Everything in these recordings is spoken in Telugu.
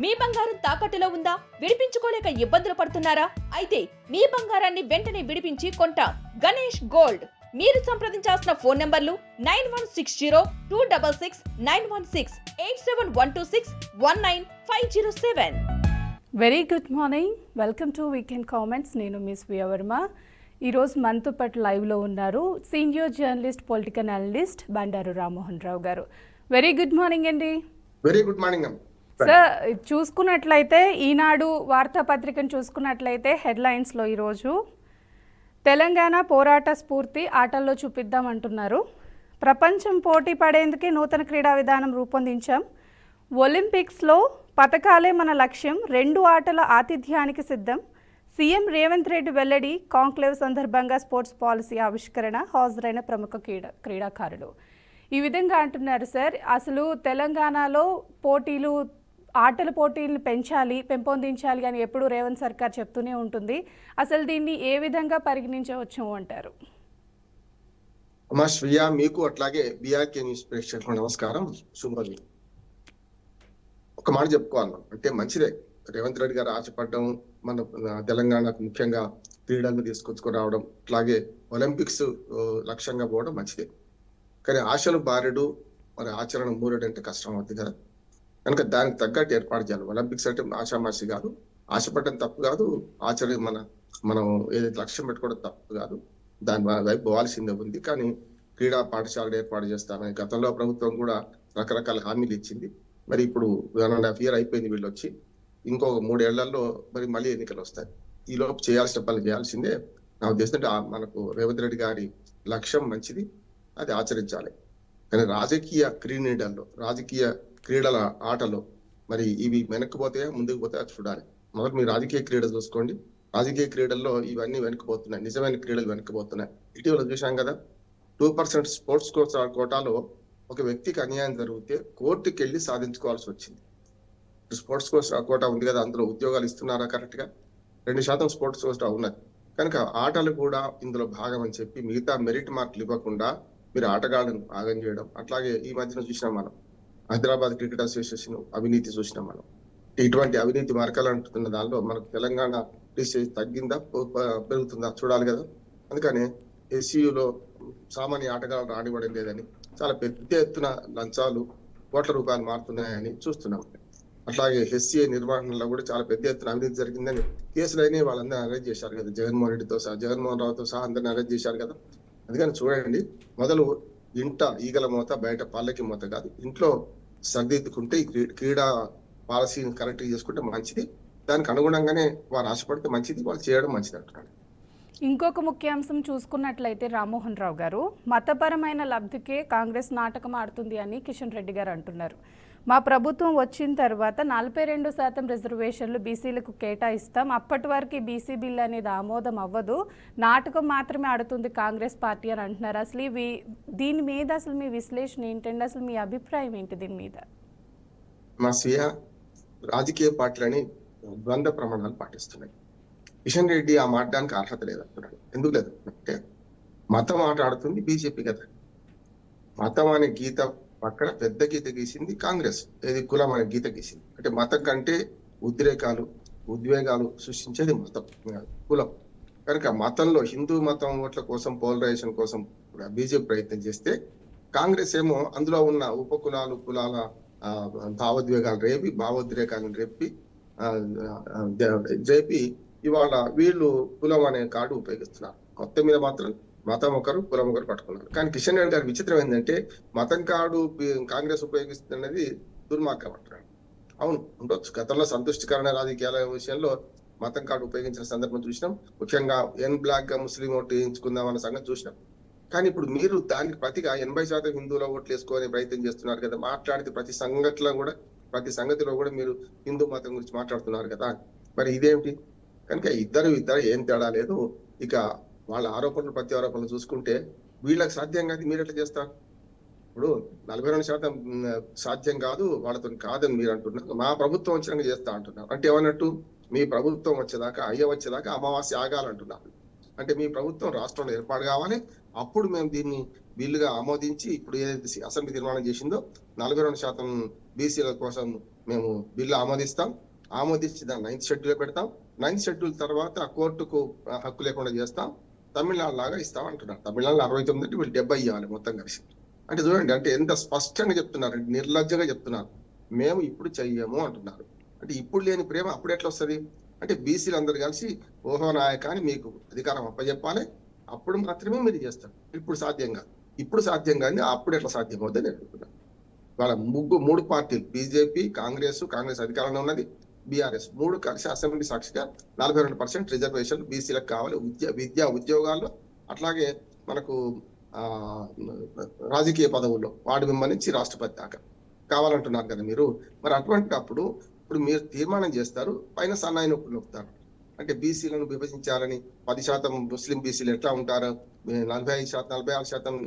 మీ బంగారం తాకట్టులో ఉందా? విడిపించుకోలేక ఇబ్బందులు పడుతున్నారా? అయితే మీ బంగారాన్ని వెంటనే విడిపించి కొంటాం. గణేష్ గోల్డ్. మీరు సంప్రదించాల్సిన ఫోన్ నంబర్లు 9160-266-916, 8712619507. Very good morning, welcome to weekend comments. నేను మిస్ వియవర్మ. ఈరోజు మనతో పాటు లైవ్లో ఉన్నారు senior journalist, political analyst Bandaru Rammohan Rao garu. Very good morning అండి. వెరీ గుడ్ మార్నింగ్ సార్, చూసుకున్నట్లయితే ఈనాడు వార్తాపత్రికను చూసుకున్నట్లయితే హెడ్లైన్స్లో ఈరోజు తెలంగాణ పోరాట స్ఫూర్తి ఆటల్లో చూపిద్దామంటున్నారు. ప్రపంచం పోటీ పడేందుకే నూతన క్రీడా విధానం రూపొందించాం. ఒలింపిక్స్లో పతకాలే మన లక్ష్యం. 2 ఆటల ఆతిథ్యానికి సిద్ధం. సీఎం రేవంత్ రెడ్డి వెల్లడి. కాంక్లేవ్ సందర్భంగా స్పోర్ట్స్ పాలసీ ఆవిష్కరణ. హాజరైన ప్రముఖ క్రీడాకారులు. ఈ విధంగా అంటున్నారు సార్. అసలు తెలంగాణలో ఆటల పోటీలను పెంపొందించాలి అని ఎప్పుడు రేవంత్ సర్కార్ చెప్తూనే ఉంటుంది. అసలు దీన్ని ఏ విధంగా పరిగణించవచ్చు అంటారు? అమ్మా శ్రియా, మీకు అట్లాగే బీఆర్కే న్యూస్ ప్రేక్షకులకు నమస్కారం, శుభోదయం. ఒక మాట చెప్పుకోవాలి, అంటే మంచిదే రేవంత్ రెడ్డి గారు ఆశపడడం, మన తెలంగాణకు ముఖ్యంగా క్రీడలను తీసుకొచ్చుకురావడం, అట్లాగే ఒలింపిక్స్ లక్ష్యంగా పోవడం మంచిదే. కానీ ఆశలు బారెడు, మరి ఆచరణ మూరెడు అంటే కష్టం అవుతుంది కదా. కనుక దానికి తగ్గట్టు ఏర్పాటు చేయాలి. ఒలింపిక్స్ అంటే ఆషామాషి కాదు, ఆశపడడం తప్పు కాదు, మనం ఏదైతే లక్ష్యం పెట్టుకోవడం తప్పు కాదు, దాని వైపు పోవాల్సిందే ఉంది. కానీ క్రీడా పాఠశాలలు ఏర్పాటు చేస్తామని గతంలో ప్రభుత్వం కూడా రకరకాల హామీలు ఇచ్చింది. మరి ఇప్పుడు 1.5 year అయిపోయింది వీళ్ళు వచ్చి, ఇంకొక 3 ఏళ్లలో మరి మళ్ళీ ఎన్నికలు వస్తాయి. ఈ లోపు చేయాల్సిన పనులు చేయాల్సిందే. నా ఉద్దేశం అంటే మనకు రేవంత్ రెడ్డి గారి లక్ష్యం మంచిది, అది ఆచరించాలి. కానీ రాజకీయ క్రీడల ఆటలో మరి ఇవి వెనక్కిపోతాయా ముందుకు పోతాయా చూడాలి. మొదటి మీరు రాజకీయ క్రీడ చూసుకోండి. రాజకీయ క్రీడల్లో ఇవన్నీ వెనక్కిపోతున్నాయి, నిజమైన క్రీడలు వెనక్కిపోతున్నాయి. ఇటీవల చూసాం కదా, 2% స్పోర్ట్స్ కోటాలో ఒక వ్యక్తికి అన్యాయం జరిగితే కోర్టుకి వెళ్ళి సాధించుకోవాల్సి వచ్చింది. స్పోర్ట్స్ కోటా ఉంది కదా, అందులో ఉద్యోగాలు ఇస్తున్నారా? కరెక్ట్ గా 2% స్పోర్ట్స్ కోటా ఉన్నది. కనుక ఆటలు కూడా ఇందులో భాగం అని చెప్పి మిగతా మెరిట్ మార్కులు ఇవ్వకుండా మీరు ఆటగాళ్ళను భాగం చేయడం. అట్లాగే ఈ మధ్యన చూసినాం మనం, హైదరాబాద్ క్రికెట్ అసోసియేషన్ అవినీతి చూసినాం మనం. ఇటువంటి అవినీతి మార్కాలు అంటున్న దానిలో మనకు తెలంగాణ తగ్గిందా పెరుగుతుందా చూడాలి కదా. అందుకని ఎస్సీయూలో సామాన్య ఆటగాళ్ళు రానివ్వడం లేదని, చాలా పెద్ద ఎత్తున లంచాలు కోట్ల రూపాయలు మారుతున్నాయని చూస్తున్నాం. అట్లాగే ఎస్సీఏ నిర్వహణలో కూడా చాలా పెద్ద ఎత్తున అవినీతి జరిగిందని కేసులు అయినా వాళ్ళందరూ అరెస్ట్ చేశారు కదా, జగన్మోహన్ రావుతో సహా అందరిని అరెస్ట్ చేశారు కదా. అందుకని చూడండి, మొదలు ఇంట ఈగల మూత, బయట పల్లకి మూత కాదు. ఇంట్లో సర్దిద్దుకుంటే ఈ క్రీడా పాలసీని కరెక్ట్ చేసుకుంటే మంచిది. దానికి అనుగుణంగానే వారు ఆశపడితే మంచిది, వాళ్ళు చేయడం మంచిది అంటున్నాడు. ఇంకొక ముఖ్యాంశం చూసుకున్నట్లయితే రామ్మోహన్ రావు గారు, మతపరమైన లబ్ధికే కాంగ్రెస్ నాటకం ఆడుతుంది అని కిషన్ రెడ్డి గారు అంటున్నారు. మా ప్రభుత్వం వచ్చిన తర్వాత 42% రిజర్వేషన్లు బీసీలకు కేటాయిస్తాం. అప్పటి వరకు బీసీ బిల్ అనేది ఆమోదం అవ్వదు, నాటకం మాత్రమే ఆడుతుంది కాంగ్రెస్ పార్టీ అని అంటున్నారు. అసలు దీని మీద అసలు మీ విశ్లేషణ ఏంటండి? అసలు మీ అభిప్రాయం ఏంటి దీని మీద? మా స్వీయ రాజకీయ పార్టీలని ద్వంద్వ ప్రమాణాలు పాటిస్తున్నాయి. కిషన్ రెడ్డి ఆ మాట్లాడడానికి అర్హత లేదంటున్నాడు. ఎందుకు లేదు అంటే, మతం ఆడుతుంది బీజేపీ కదా. మతం అనే గీత పక్కన పెద్ద గీత గీసింది కాంగ్రెస్. ఏది కులం అనే గీత గీసింది. అంటే మతం కంటే ఉద్వేగాలు సృష్టించేది మతం, కులం. కనుక మతంలో హిందూ మతం ఓట్ల కోసం, పోలరైజేషన్ కోసం బీజేపీ ప్రయత్నం చేస్తే, కాంగ్రెస్ ఏమో అందులో ఉన్న కులాల భావోద్వేగాలను రేపి ఇవాళ వీళ్ళు కులం అనే కార్డు ఉపయోగిస్తున్నారు. మొత్తం మీద మాత్రం మతం ఒకరు, కులం ఒకరు పట్టుకున్నారు. కానీ కిషన్ రెడ్డి గారి విచిత్రం ఏంటంటే, మతం కార్డు కాంగ్రెస్ ఉపయోగిస్తున్నది దుర్మార్గం అంటున్నాడు. అవును, ఉండొచ్చు. గతంలో సంతుష్టికరణ రాజకీయాల విషయంలో మతం కార్డు ఉపయోగించిన సందర్భం చూసినాం. ముఖ్యంగా బ్లాక్ గా ముస్లిం ఓటు వేయించుకుందాం అన్న సంగతి చూసినాం. కానీ ఇప్పుడు మీరు దానికి ప్రతిగా 80% హిందువుల ఓట్లు వేసుకోవాలని ప్రయత్నం చేస్తున్నారు కదా. మాట్లాడితే ప్రతి సంగతిలో కూడా మీరు హిందూ మతం గురించి మాట్లాడుతున్నారు కదా. మరి ఇదేమిటి? కనుక ఇద్దరు ఏం తేడా లేదు. ఇక వాళ్ళ ఆరోపణలు ప్రతి ఆరోపణలు చూసుకుంటే వీళ్ళకి సాధ్యం కాదు, మీరు ఎట్లా చేస్తారు? ఇప్పుడు 42% సాధ్యం కాదు, వాళ్ళతో కాదని మీరు అంటున్నారు. మా ప్రభుత్వం వచ్చినాక చేస్తా అంటున్నారు. అంటే ఏమన్నట్టు, మీ ప్రభుత్వం వచ్చేదాకా అమావాస్య ఆగాలంటున్నారు. అంటే మీ ప్రభుత్వం రాష్ట్రంలో ఏర్పాటు కావాలి, అప్పుడు మేము దీన్ని బిల్లుగా ఆమోదించి ఇప్పుడు ఏదైతే అసెంబ్లీ తీర్మానం చేసిందో 42% బీసీల కోసం మేము బిల్లు ఆమోదించి దాన్ని 9th షెడ్యూల్ పెడతాం. 9th షెడ్యూల్ తర్వాత కోర్టుకు హక్కు లేకుండా చేస్తాం. తమిళనాడు లాగా ఇస్తాం అంటున్నారు. తమిళనాడులో 69 అంటే వీళ్ళు 70 ఇవ్వాలి మొత్తం కలిసి. అంటే చూడండి, అంటే ఎంత స్పష్టంగా చెప్తున్నారు, నిర్లజ్జగా చెప్తున్నారు. మేము ఇప్పుడు చెయ్యము అంటున్నారు. అంటే ఇప్పుడు లేని ప్రేమ అప్పుడు ఎట్లా వస్తుంది? అంటే బీసీలు అందరు కలిసి ఓహో నాయక అని మీకు అధికారం అప్పచెప్పాలి, అప్పుడు మాత్రమే మీరు చేస్తారు. ఇప్పుడు సాధ్యం కానీ అప్పుడు ఎట్లా సాధ్యం అవుతుంది నేను అనుకుంటున్నాను. వాళ్ళ మూడు పార్టీలు బీజేపీ, కాంగ్రెస్ అధికారంలో ఉన్నది, బీఆర్ఎస్, మూడు కలిసి అసెంబ్లీ సాక్షిగా 42% రిజర్వేషన్ బీసీలకు కావాలి. విద్యా ఉద్యోగాల్లో, అట్లాగే మనకు రాజకీయ పదవుల్లో వార్డు మెంబర్ నుంచి రాష్ట్రపతి దాకా కావాలంటున్నారు కదా మీరు. మరి అప్పుడు ఇప్పుడు మీరు తీర్మానం చేస్తారు, పైన సన్నాయి నొప్పులు నొప్పుతారు. అంటే బీసీలను విభజించాలని, 10% ముస్లిం బీసీలు ఎట్లా ఉంటారు, 46%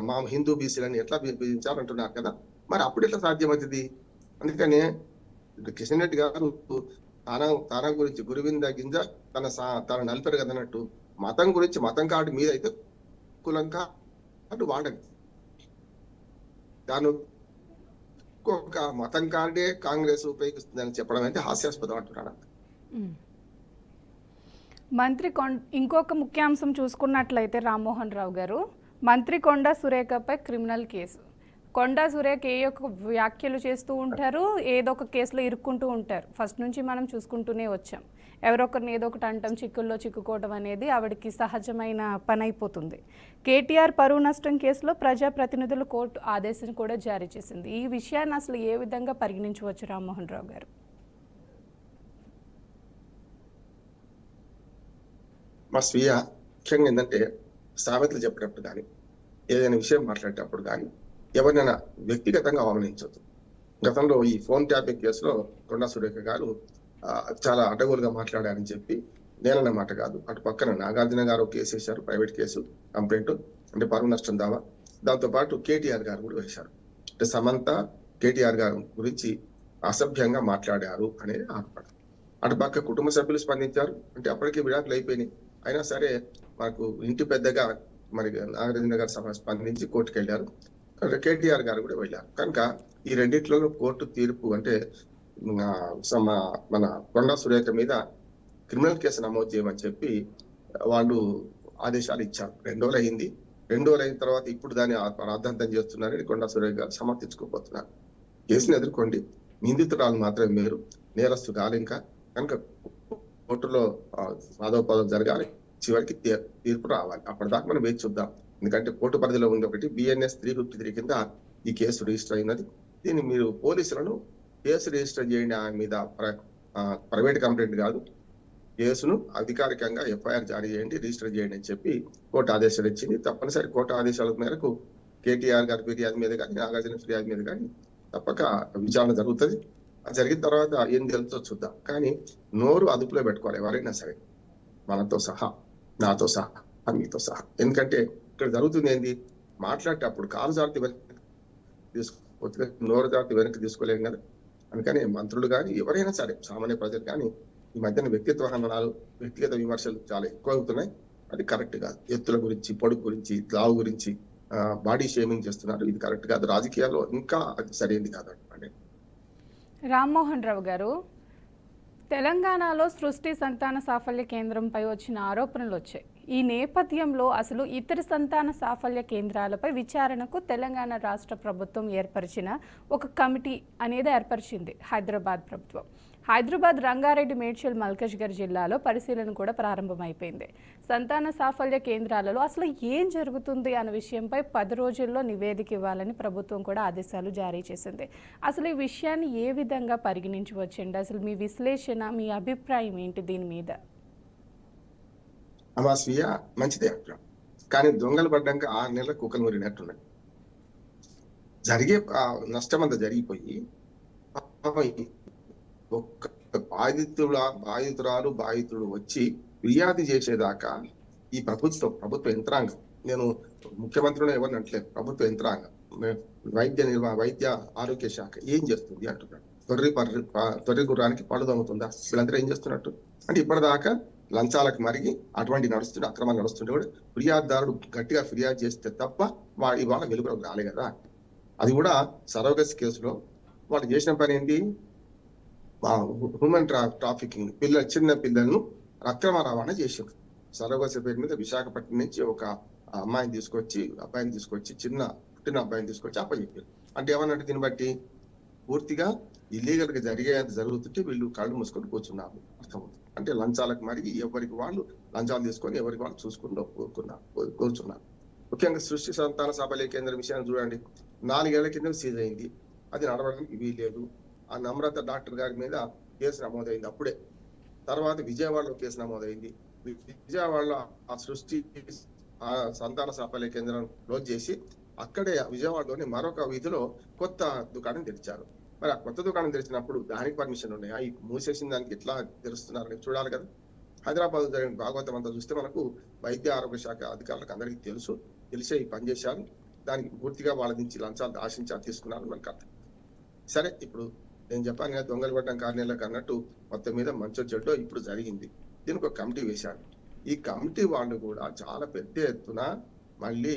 మా హిందూ బీసీలను ఎట్లా విభజించాలంటున్నారు కదా. మరి అప్పుడు ఎట్లా సాధ్యమవుతుంది? అందుకనే కిషన్ రెడ్డి గారు తన గురించి గురువింద గింజ తన నలిపారు కదన్నట్టు, మతం గురించి మతం కార్డు మీద అయితే కులం కార్డు వాడండి. దాని ఒక మతం కార్డే కాంగ్రెస్ ఉపయోగిస్తుందని చెప్పడం అయితే హాస్యాస్పదం అంటున్నాడు. మంత్రి ఇంకొక ముఖ్యాంశం చూసుకున్నట్లయితే రామ్మోహన్ రావు గారు, మంత్రి కొండా సురేఖపై క్రిమినల్ కేసు. కొండా సురేఖ ఏ ఒక్క వ్యాఖ్యలు చేస్తూ ఉంటారు, ఏదో ఒక కేసులో ఇరుక్కుంటూ ఉంటారు. ఫస్ట్ నుంచి మనం చూసుకుంటూనే వచ్చాం. ఎవరొకరిని ఏదో ఒకటి అంటాం, చిక్కుల్లో చిక్కుకోవడం అనేది ఆవిడకి సహజమైన పని అయిపోతుంది. కేటీఆర్ పరువు నష్టం కేసులో ప్రజాప్రతినిధులు కోర్టు ఆదేశం కూడా జారీ చేసింది. ఈ విషయాన్ని అసలు ఏ విధంగా పరిగణించవచ్చు రామ్మోహన్ రావు గారు? మా స్వీయ ముఖ్యంగా ఏంటంటే, సామెతలు చెప్పేటప్పుడు కానీ, ఏదైనా విషయం మాట్లాడేటప్పుడు కానీ ఎవరినైనా వ్యక్తిగతంగా అవమానించవద్దు. గతంలో ఈ ఫోన్ ట్యాపింగ్ కేసులో కొండా సురేఖ గారు చాలా అడ్డగోలుగా మాట్లాడారని చెప్పి నేనన్న మాట కాదు, అటు పక్కన నాగార్జున గారు కేసు వేశారు, ప్రైవేట్ కేసు కంప్లైంట్, అంటే పరువు నష్టం దావా. దాంతోపాటు కేటీఆర్ గారు కూడా వేశారు. అంటే సమంత కేటీఆర్ గారు గురించి అసభ్యంగా మాట్లాడారు అనేది ఆరోపణ. అటు పక్క కుటుంబ సభ్యులు స్పందించారు. అంటే అప్పటికే విడాకులు అయిపోయినాయి, అయినా సరే మనకు ఇంటి పెద్దగా మరి నాగార్జున గారు స్పందించి కోర్టుకు వెళ్ళారు. కేటీఆర్ గారు కూడా వెళ్ళారు. కనుక ఈ రెండిట్లో కోర్టు తీర్పు అంటే మన కొండా సురేఖ మీద క్రిమినల్ కేసు నమోదు చేయమని చెప్పి వాళ్ళు ఆదేశాలు ఇచ్చారు. 2 రోజులు అయింది. 2 రోజులు అయిన తర్వాత ఇప్పుడు దాన్ని రాద్ధాంతం చేస్తున్నారని కొండా సురేఖ గారు సమర్థించుకోబోతున్నారు. కేసును ఎదుర్కోండి, నిందితురాలు మాత్రమే మీరు, నేరస్తు కాదు. ఇంకా కనుక కోర్టులో వాదోపదం జరగాలి, చివరికి తీర్పు రావాలి. అప్పటిదాకా మనం వేచి చూద్దాం. ఎందుకంటే కోర్టు పరిధిలో ఉంది ఒకటి BNS 353 కింద ఈ కేసు రిజిస్టర్ అయినది. దీన్ని మీరు పోలీసులను కేసు రిజిస్టర్ చేయండి, ఆయన మీద ప్రైవేట్ కంప్లైంట్ కాదు, కేసును అధికారికంగా FIR జారీ చేయండి, రిజిస్టర్ చేయండి అని చెప్పి కోర్టు ఆదేశాలు ఇచ్చింది. తప్పనిసరి కోర్టు ఆదేశాల మేరకు కేటీఆర్ గారి ఫిర్యాదు మీద కానీ, నాగార్జున ఫిర్యాదు మీద కానీ తప్పక విచారణ జరుగుతుంది. అది జరిగిన తర్వాత ఏం తెలుసో చూద్దాం. కానీ నోరు అదుపులో పెట్టుకోవాలి ఎవరైనా సరే, మనతో సహా, నాతో సహా, మీతో సహా. ఎందుకంటే ఇక్కడ జరుగుతుంది ఏంది, మాట్లాడేటప్పుడు కాలు జాగ్రత్త వెనక్కి తీసుకోవచ్చు, నోరు జాగ్రత్త వెనక్కి తీసుకోలేం కదా. అందుకని మంత్రులు కానీ ఎవరైనా సరే, సామాన్య ప్రజలు కానీ ఈ మధ్యన వ్యక్తిత్వ హననాలు, వ్యక్తిగత విమర్శలు చాలా ఎక్కువ అవుతున్నాయి. అది కరెక్ట్ కాదు. ఎత్తుల గురించి, పొడుగు గురించి, లావు గురించి బాడీ షేమింగ్ చేస్తున్నారు. ఇది కరెక్ట్ కాదు. రాజకీయాల్లో ఇంకా అది సరైనది కాదు. రామ్మోహన్ రావు గారు, తెలంగాణలో సృష్టి సంతాన సాఫల్య కేంద్రంపై వచ్చిన ఆరోపణలు వచ్చాయి. ఈ నేపథ్యంలో అసలు ఇతర సంతాన సాఫల్య కేంద్రాలపై విచారణకు తెలంగాణ రాష్ట్ర ప్రభుత్వం ఏర్పరిచిన ఒక కమిటీ అనేది ఏర్పరిచింది హైదరాబాద్ ప్రభుత్వం. హైదరాబాద్, రంగారెడ్డి, మేడ్చల్, మల్కాజ్గిరి జిల్లాలో పరిశీలన కూడా ప్రారంభమైపోయింది. సంతాన సాఫల్య కేంద్రాలలో అసలు ఏం జరుగుతుంది అన్న విషయంపై 10 రోజుల్లో నివేదిక ఇవ్వాలని ప్రభుత్వం కూడా ఆదేశాలు జారీ చేసింది. అసలు ఈ విషయాన్ని ఏ విధంగా పరిగణించవచ్చండి? అసలు మీ విశ్లేషణ, మీ అభిప్రాయం ఏంటి దీని మీద? అమ్మా స్వీయ, మంచిదే అంటున్నాం. కానీ దొంగలు పడ్డాక 6 నెలల కుక్కలు మురినట్టున్నాయి. జరిగే నష్టం అంతా జరిగిపోయి ఒక్క బాధితుడు వచ్చి ఫిర్యాదు చేసేదాకా ఈ ప్రభుత్వ యంత్రాంగం, నేను ముఖ్యమంత్రిని ఎవరిని అంటలేదు, ప్రభుత్వ యంత్రాంగం, వైద్య ఆరోగ్య శాఖ ఏం చేస్తుంది అంటున్నాడు. తొర్రి గుర్రానికి పళ్ళు దొంగతుందా? వీళ్ళందరూ ఏం చేస్తున్నట్టు? అంటే ఇప్పటిదాకా లంచాలకు మరిగి అటువంటి అక్రమాలు నడుస్తుంటే కూడా ఫిర్యాదుదారుడు గట్టిగా ఫిర్యాదు చేస్తే తప్ప ఇవాళ వెలుగులోకి రాలే కదా. అది కూడా సరోగస్ కేసులో వాళ్ళు చేసిన పని ఏంటి? హ్యూమన్ ట్రాఫికింగ్, చిన్న పిల్లలను అక్రమ రవాణా చేసిండ్రు. సరోగసి పేరు మీద విశాఖపట్నం నుంచి ఒక అబ్బాయిని తీసుకొచ్చి చిన్న పుట్టిన అబ్బాయిని తీసుకొచ్చి అప్పచెప్పారు. అంటే ఏమన్నట్టు దీన్ని బట్టి పూర్తిగా ఇల్లీగల్ గా జరుగుతుంటే వీళ్ళు కళ్ళు మూసుకొని కూర్చున్నారు, అర్థమవుతుంది. అంటే లంచాలకు మరి ఎవరికి వాళ్ళు లంచాలు తీసుకొని ఎవరికి వాళ్ళు చూసుకుంటూ కూర్చున్నారు. ముఖ్యంగా సృష్టి సంతాన సబలీకరణ కేంద్రం విషయాన్ని చూడండి. 4 ఏళ్ల కింద సీజ్ అయింది, అది నడవడానికి వీల్లేదు. ఆ నమ్రత డాక్టర్ గారి మీద కేసు నమోదైంది అప్పుడే. తర్వాత విజయవాడలో కేసు నమోదైంది. విజయవాడలో ఆ సృష్టి సంతాన సాఫల్య కేంద్రం క్లోజ్ చేసి అక్కడే విజయవాడలోని మరొక వీధిలో కొత్త దుకాణం తెరిచారు. మరి ఆ కొత్త దుకాణం తెరిచినప్పుడు దానికి పర్మిషన్ ఉన్నాయా? ఈ మూసేసిన దానికి ఎట్లా తెరుస్తున్నారని చూడాలి కదా. హైదరాబాద్ జరిగిన భాగవతం అంతా చూస్తే మనకు వైద్య ఆరోగ్య శాఖ అధికారులకు అందరికీ తెలిసే ఈ పని చేశారు. దానికి పూర్తిగా వాళ్ళ నుంచి లంచాలు ఆశించి తీసుకున్నారు మనకు అర్థం. సరే, ఇప్పుడు నేను చెప్పాను కదా, దొంగలు పడ్డం కార్యాలకు అన్నట్టు మొత్తం మీద మంచో చెడ్డో ఇప్పుడు జరిగింది. దీనికి ఒక కమిటీ వేశారు. ఈ కమిటీ వాళ్ళు కూడా చాలా పెద్ద ఎత్తున మళ్ళీ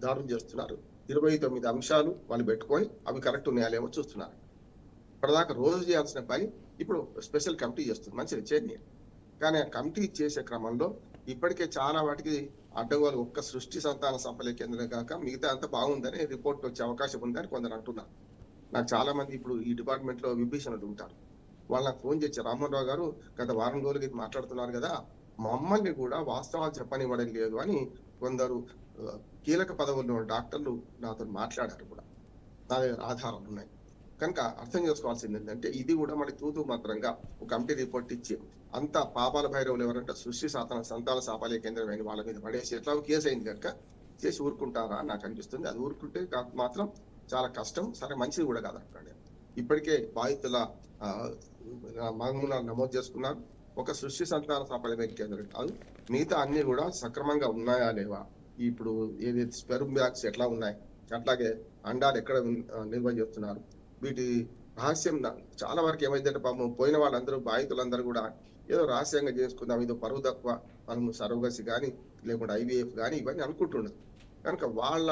దాడులు చేస్తున్నారు. 29 అంశాలు వాళ్ళు పెట్టుకొని అవి కరెక్ట్ ఉన్నాయాలేమో చూస్తున్నారు. ఇప్పటిదాకా రోజు చేయాల్సిన పని ఇప్పుడు స్పెషల్ కమిటీ చేస్తుంది, మంచిది చేయని. కానీ ఆ కమిటీ చేసే క్రమంలో ఇప్పటికే చాలా వాటికి అడ్డగోలు, ఒక్క సృష్టి సంతాన సంపద కేంద్రం కాక మిగతా అంతా బాగుందని రిపోర్ట్ వచ్చే అవకాశం ఉందని కొందరు అంటున్నారు. నాకు చాలా మంది ఇప్పుడు ఈ డిపార్ట్మెంట్ లో విభీషణులు ఉంటారు, వాళ్ళు నాకు ఫోన్ చేశారు, రామ్మోహన్ రావు గారు గత వారం రోజులకి ఇది మాట్లాడుతున్నారు కదా, మమ్మల్ని కూడా వాస్తవాలు చెప్పనివ్వడం లేదు అని కొందరు కీలక పదవుల్లో డాక్టర్లు నాతో మాట్లాడారు కూడా. నా దగ్గర ఆధారాలు ఉన్నాయి. కనుక అర్థం చేసుకోవాల్సింది ఏంటంటే ఇది కూడా మళ్ళీ తూతూ మాత్రంగా ఒక కమిటీ రిపోర్ట్ ఇచ్చి అంత పాపాల భైరవులు ఎవరంటే సృష్టి సంతాన సాఫల్య కేంద్రం అయిన వాళ్ళ మీద పడేసి ఎట్లా కేసు అయింది కనుక చేసి ఊరుకుంటారా అని నాకు అనిపిస్తుంది. అది ఊరుకుంటే మాత్రం చాలా కష్టం. సరే, మంచిది కూడా కాదంటాడు. ఇప్పటికే బాధితుల మగమునాలు నమోదు చేసుకున్నారు. ఒక సృష్టి సంతాన సాఫల్య కేంద్రం కాదు, మిగతా అన్ని కూడా సక్రమంగా ఉన్నాయా లేవా, ఇప్పుడు ఏదైతే స్పెర్మ్ బ్యాగ్స్ ఎట్లా ఉన్నాయి, అట్లాగే అండాలు ఎక్కడ నిల్వ చేస్తున్నారు, వీటి రహస్యం చాలా వరకు ఏమైందంటే పాపం పోయిన వాళ్ళందరూ బాధితులందరూ కూడా ఏదో రహస్యంగా చేసుకుందాం, ఏదో పరువు తక్కువ మనము సరోగసి కానీ లేకుంటే IVF కానీ ఇవన్నీ అనుకుంటున్నారు. కనుక వాళ్ళ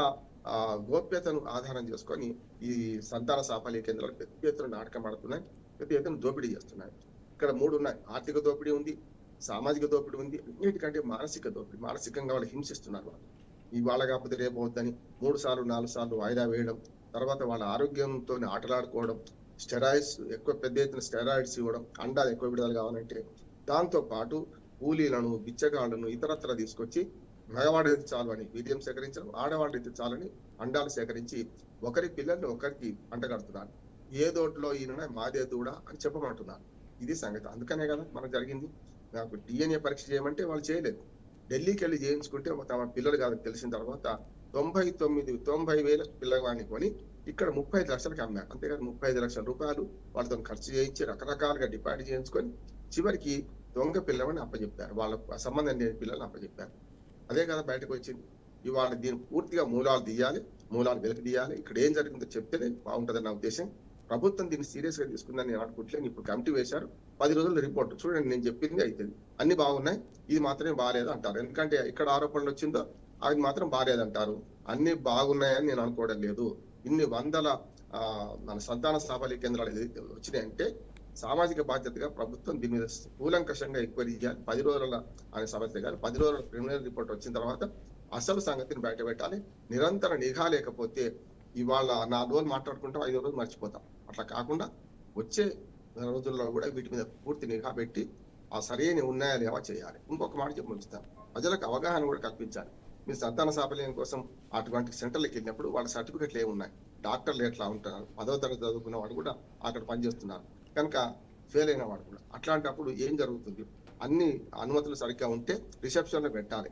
గోప్యతను ఆధారం చేసుకొని ఈ సంతాన సాఫల్య కేంద్రాలు పెద్ద ఎత్తున నాటకం ఆడుతున్నాయి, పెద్ద ఎత్తున దోపిడీ చేస్తున్నాయి. ఇక్కడ 3 ఉన్నాయి. ఆర్థిక దోపిడీ ఉంది, సామాజిక దోపిడీ ఉంది, అన్నిటికంటే మానసిక దోపిడీ. మానసికంగా వాళ్ళు హింసిస్తున్నారు. వాళ్ళు ఇవాళ కాకపోతే రేపు అవుద్దని 3 సార్లు 4 సార్లు వాయిదా వేయడం, తర్వాత వాళ్ళ ఆరోగ్యంతో ఆటలాడుకోవడం, స్టెరాయిడ్స్ ఎక్కువ పెద్ద ఎత్తున స్టెరాయిడ్స్ ఇవ్వడం, అండాలు ఎక్కువ విడుదల కావాలంటే. దాంతో పాటు కూలీలను, బిచ్చగాళ్లను ఇతరత్ర తీసుకొచ్చి మగవాడైతే చాలు అని వీర్యం సేకరించడం, ఆడవాళ్ళైతే చాలని అండాలు సేకరించి ఒకరి పిల్లల్ని ఒకరికి అంటగడుతున్నారు. ఏ దోట్లో ఈయన మాదే దూడ అని చెప్పమంటున్నారు. ఇది సంగతి. అందుకనే కదా మనకు జరిగింది. నాకు DNA పరీక్ష చేయమంటే వాళ్ళు చేయలేదు. ఢిల్లీకి వెళ్ళి చేయించుకుంటే తమ పిల్లలు కాదు తెలిసిన తర్వాత 90,000 పిల్లవాడిని కొని ఇక్కడ 35 లక్షలకు అమ్మారు. అంతేకాదు 35 లక్షల రూపాయలు వాళ్ళతో ఖర్చు చేయించి రకరకాలుగా డిపాజిట్ చేయించుకొని చివరికి దొంగ పిల్లవాడిని అప్పచెప్పారు, వాళ్ళ సంబంధం లేని పిల్లల్ని అప్పచెప్పారు. అదే కదా బయటకు వచ్చింది. ఇవాళ దీన్ని పూర్తిగా మూలాలు వెలికి తీయాలి. ఇక్కడ ఏం జరిగిందో చెప్తేనే బాగుంటుందని నా ఉద్దేశం. ప్రభుత్వం దీన్ని సీరియస్ గా తీసుకుందని నేను అనుకుంటలేను. ఇప్పుడు కమిటీ వేశారు, 10 రోజుల రిపోర్ట్ చూడండి, నేను చెప్పింది అవుతుంది. అన్ని బాగున్నాయి, ఇది మాత్రమే బాగాలేదు అంటారు. ఎందుకంటే ఎక్కడ ఆరోపణలు వచ్చిందో అది మాత్రం బాగాలేదంటారు. అన్ని బాగున్నాయని నేను అనుకోవడం లేదు. ఇన్ని వందల మన సంతాన సాఫల్య కేంద్రాలు ఏదైతే వచ్చినాయంటే సామాజిక బాధ్యతగా ప్రభుత్వం దీని మీద కూలంకషంగా ఎంక్వైరీ చేయాలి. 10 రోజుల అనే సమస్య కాదు, 10 రోజుల ప్రిలిమినరీ రిపోర్ట్ వచ్చిన తర్వాత అసలు సంగతిని బయట పెట్టాలి. నిరంతర నిఘా లేకపోతే ఇవాళ 4 రోజులు మాట్లాడుకుంటాం, 5 రోజులు మర్చిపోతాం. అట్లా కాకుండా వచ్చే రోజుల్లో కూడా వీటి మీద పూర్తి నిఘా పెట్టి ఆ సరైన ఉన్నాయా లేవా చేయాలి. ఇంకొక మాట చెప్పి ముగిస్తాను, ప్రజలకు అవగాహన కూడా కల్పించాలి. మీరు సంతాన సాఫల్యం కోసం అటువంటి సెంటర్లకు వెళ్ళినప్పుడు వాళ్ళ సర్టిఫికెట్లు ఏమున్నాయి, డాక్టర్లు ఎట్లా ఉంటున్నారు, 10వ తరగతి చదువుకున్న వాడు కూడా అక్కడ పనిచేస్తున్నారు కనుక ఫెయిల్ అయిన వాడు కూడా. అట్లాంటప్పుడు ఏం జరుగుతుంది, అన్ని అనుమతులు సరిగ్గా ఉంటే రిసెప్షన్ లో పెట్టాలి.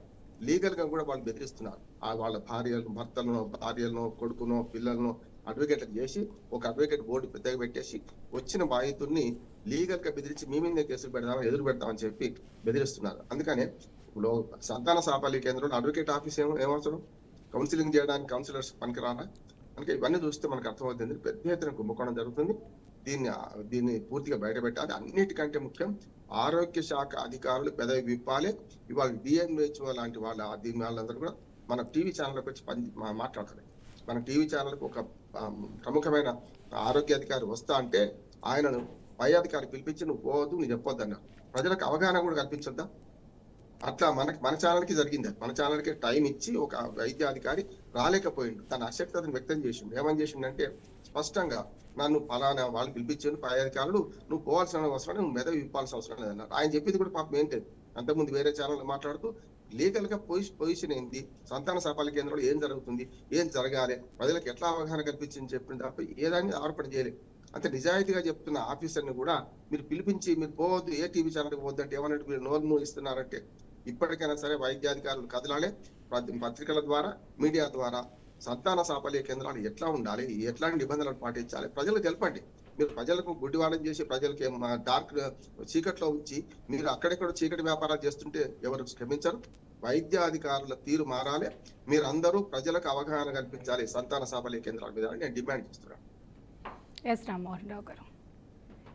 లీగల్ గా కూడా వాళ్ళు బెదిరిస్తున్నారు. వాళ్ళ భార్యలను, కొడుకునో, పిల్లలను అడ్వకేట్లకు చేసి ఒక అడ్వకేట్ బోర్డు పెద్దగా పెట్టేసి వచ్చిన బాధితుడిని లీగల్ గా బెదిరించి మీ మీద కేసులు పెడదామని ఎదురు పెడతామని చెప్పి బెదిరిస్తున్నారు. అందుకనే ఇప్పుడు సంతాన సాఫల్య కేంద్రంలో అడ్వకేట్ ఆఫీస్ ఏమవసరం, కౌన్సిలింగ్ చేయడానికి కౌన్సిలర్స్ పనికిరానా? కనుక ఇవన్నీ చూస్తే మనకు అర్థమవుతుంది పెద్ద ఎత్తున కుంభకోణం జరుగుతుంది. దీన్ని పూర్తిగా బయట పెట్టాలి. అన్నిటికంటే ముఖ్యం ఆరోగ్య శాఖ అధికారులు పెదవి విప్పాలి. ఇవాళ DMHO లాంటి వాళ్ళందరూ కూడా మన టీవీ ఛానల్కి వచ్చి మాట్లాడాలి. మన టీవీ ఛానల్కి ఒక ప్రముఖమైన ఆరోగ్య అధికారి వస్తా అంటే ఆయనను పై అధికారి పిలిపించి నువ్వు పోవద్దు, నువ్వు చెప్పొద్దు అన్నారు. ప్రజలకు అవగాహన కూడా కల్పించొద్దా? అట్లా మన ఛానల్కి జరిగింది. మన ఛానల్కి టైం ఇచ్చి ఒక వైద్యాధికారి రాలేకపోయిండు, తన అశక్తతను వ్యక్తం చేసిండు. ఏమని చేసిండంటే స్పష్టంగా నన్ను ఫలానా వాళ్ళు పిలిపించాను పై అధికారులు, నువ్వు పోవాల్సిన అవసరం, నువ్వు మెదవి ఇవ్వాల్సిన అవసరం లేదన్నారు. ఆయన చెప్పింది కూడా పాపం ఏంటది, అంతకుముందు వేరే ఛానల్ మాట్లాడుతూ లీగల్ గా పొజిషన్ ఏంటి, సంతాన సాఫల్య కేంద్రంలో ఏం జరుగుతుంది, ఏం జరగాలి, ప్రజలకు ఎట్లా అవగాహన కల్పించింది చెప్పిన తప్ప ఏదాన్ని ఆరోపణ చేయలేదు. అంతే నిజాయితీగా చెప్తున్న ఆఫీసర్ని కూడా మీరు పిలిపించి మీరు పోవద్దు, ఏ టీవీ ఛానల్కి పోవద్దు అంటే ఏమన్నట్టు మీరు నోరు ఇస్తున్నారంటే ఇప్పటికైనా సరే వైద్యాధికారులు కదలాలి. పత్రికల ద్వారా, మీడియా ద్వారా సంతాన సాఫల్య కేంద్రాలు ఎట్లా ఉండాలి, ఎట్లాంటి నిబంధనలు పాటించాలి ప్రజలకు తెలపండి. మీరు ప్రజలకు గుడ్డివాళ్ళం చేసి ప్రజలకి డార్క్ చీకట్లో ఉంచి మీరు అక్కడెక్కడ చీకటి వ్యాపారాలు చేస్తుంటే ఎవరు క్షమించరు. వైద్య అధికారుల తీరు మారాలి. మీరు అందరూ ప్రజలకు అవగాహన కల్పించాలి సంతాన సాఫల్య కేంద్రాల మీద అని నేను డిమాండ్ చేస్తున్నాను. ఎస్ రామ్మోహన్ రావు గారు,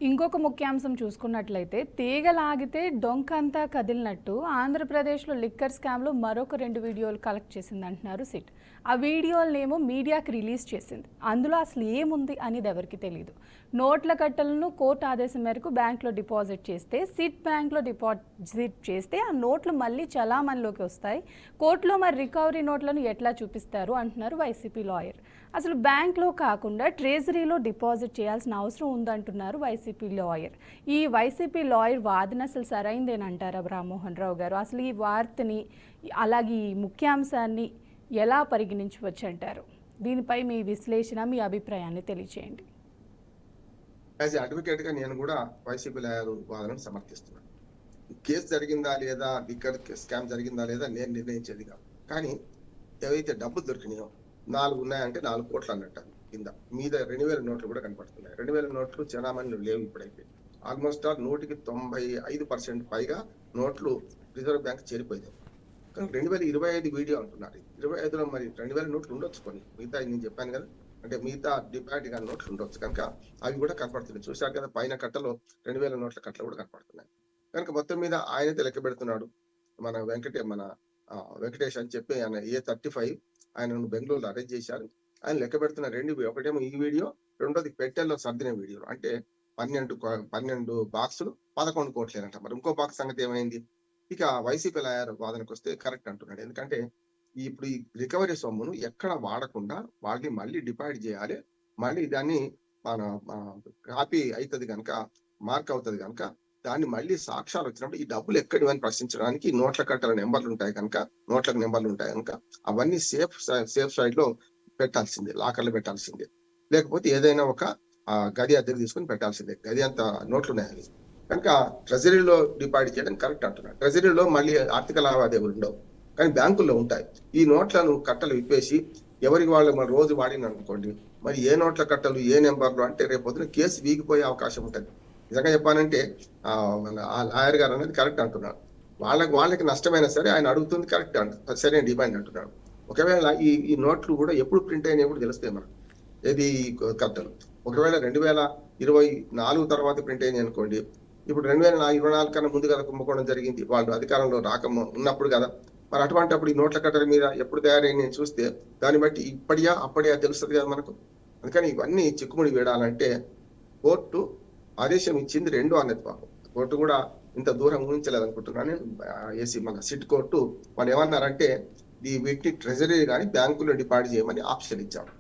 ఇంకొక ముఖ్యాంశం చూసుకున్నట్లయితే తీగలాగితే డొంకంతా కదిలినట్టు ఆంధ్రప్రదేశ్లో లిక్కర్ స్కామ్లో మరొక 2 వీడియోలు కలెక్ట్ చేసింది అంటున్నారు సిట్. ఆ వీడియోలనేమో మీడియాకి రిలీజ్ చేసింది. అందులో అసలు ఏముంది అనేది ఎవరికి తెలియదు. నోట్ల కట్టలను కోర్టు ఆదేశం మేరకు బ్యాంక్లో డిపాజిట్ చేస్తే, సిట్ బ్యాంక్లో డిపాజిట్ చేస్తే ఆ నోట్లు మళ్ళీ చలామణిలోకి వస్తాయి. కోర్టులో మరి రికవరీ నోట్లను ఎట్లా చూపిస్తారు అంటున్నారు వైసీపీ లాయర్. అసలు బ్యాంక్లో కాకుండా ట్రెజరీలో డిపాజిట్ చేయాల్సిన అవసరం ఉందంటున్నారు వైసీపీ లాయర్. ఈ వైసీపీ లాయర్ వాదన అసలు సరైందేనంటారా రామ్మోహన్ రావు గారు? అసలు ఈ వార్తని అలాగే ఈ ముఖ్యాంశాన్ని ఎలా పరిగణించవచ్చు అంటారు? దీనిపై మీ విశ్లేషణ, మీ అభిప్రాయాన్ని తెలియచేయండి. యాజ్ అడ్వకేట్ గా నేను కూడా వైసీపీ లాయర్ వాదనను సమర్థిస్తున్నాను. కేసు జరిగిందా లేదా, లిక్కర్ స్కామ్ జరిగిందా లేదా నేను నిర్ణయించేది కాదు. కానీ ఏవైతే డబ్బులు దొరికినాయో 4 ఉన్నాయంటే 4 కోట్లు అన్నట్టు కింద మీద 2000 నోట్లు కూడా కనపడుతున్నాయి. 2000 నోట్లు జనామణి లేవు ఇప్పుడైతే. ఆల్మోస్ట్ 95% పైగా నోట్లు రిజర్వ్ బ్యాంక్ చేరిపోయింది. కానీ 2025 వీడియో అంటున్నారు. 25లో మరి 2000 నోట్లు ఉండొచ్చు కొన్ని, మిగతా నేను చెప్పాను కదా, అంటే మిగతా డిపాజిట్ గా నోట్లు ఉండొచ్చు కనుక అవి కూడా కనపడుతున్నాయి. చూశారు కదా పైన కట్టలో 2000 నోట్ల కట్టలు కూడా కనపడుతున్నాయి. కనుక మొత్తం మీద ఆయనైతే లెక్క పెడుతున్నాడు. మన వెంకటేష్ అని చెప్పి ఆయన A35 ఆయనను బెంగళూరులో అరెస్ట్ చేశారు. ఆయన లెక్క పెడుతున్న 2, ఒకటేమో ఈ వీడియో, రెండోది పెట్టెల్లో సర్దిన వీడియో. అంటే 12 బాక్సులు 11 కోట్లేనంట. మరి ఇంకో బాక్స్ సంగతి ఏమైంది? ఇక వైసీపీ లాయర్ వాదనకు వస్తే కరెక్ట్ అంటున్నాడు. ఎందుకంటే ఇప్పుడు ఈ రికవరీ సొమ్మును ఎక్కడ వాడకుండా వాళ్ళని మళ్ళీ డిపాజిట్ చేయాలి. మళ్ళీ దాన్ని మన కాపీ అవుతుంది కనుక, మార్క్ అవుతుంది కనుక దాన్ని మళ్ళీ సాక్ష్యాలు వచ్చినప్పుడు ఈ డబ్బులు ఎక్కడివని ప్రశ్నించడానికి నోట్ల కట్టల నెంబర్లు ఉంటాయి కనుక, నోట్లకు నెంబర్లు ఉంటాయి కనుక అవన్నీ సేఫ్ సైడ్ లో పెట్టాల్సిందే, లాకర్లు పెట్టాల్సిందే. లేకపోతే ఏదైనా ఒక గది అద్దెకు తీసుకుని పెట్టాల్సిందే. గది అంత నోట్లు ఉన్నాయి కనుక ట్రెజరీలో డిపాజిట్ చేయడం కరెక్ట్ అంటున్నాడు. ట్రెజరీలో మళ్ళీ ఆర్థిక లావాదేవీలు ఉండవు, కానీ బ్యాంకుల్లో ఉంటాయి. ఈ నోట్లను కట్టలు విప్పేసి ఎవరికి వాళ్ళు మన రోజు వాడిన అనుకోండి, మరి ఏ నోట్ల కట్టలు ఏ నెంబర్లు అంటే రేపొద్దున కేసు వీగిపోయే అవకాశం ఉంటుంది. నిజంగా చెప్పానంటే ఆ లాయర్ గారు అనేది కరెక్ట్ అంటున్నాడు. వాళ్ళకి నష్టమైనా సరే ఆయన అడుగుతుంది కరెక్ట్ అంట, సరైన డిమాండ్ అంటున్నాడు. ఒకవేళ ఈ నోట్లు కూడా ఎప్పుడు ప్రింట్ అయినా కూడా తెలుస్తాయి మనకు, ఏది కట్టలు. ఒకవేళ 2024 తర్వాత ప్రింట్ అయినాయి అనుకోండి, ఇప్పుడు 2024 కన్నా ముందు కదా కుంభకోణం జరిగింది, వాళ్ళు అధికారంలో ఉన్నప్పుడు కదా. మరి అటువంటిప్పుడు ఈ నోట్ల కట్టల మీద ఎప్పుడు తయారైంది చూస్తే దాన్ని బట్టి ఇప్పటియా అప్పటియా తెలుస్తుంది కదా మనకు. అందుకని ఇవన్నీ చిక్కుముడి వేడాలంటే కోర్టు ఆదేశం ఇచ్చింది 2 అన్నది పాపం. కోర్టు కూడా ఇంత దూరం ఊహించలేదు అనుకుంటున్నాను. మన సిట్ కోర్టు వాళ్ళు ఏమన్నారంటే వీటిని ట్రెజరీ కానీ బ్యాంకులో డిపాజిట్ చేయమని ఆప్షన్ ఇచ్చారు.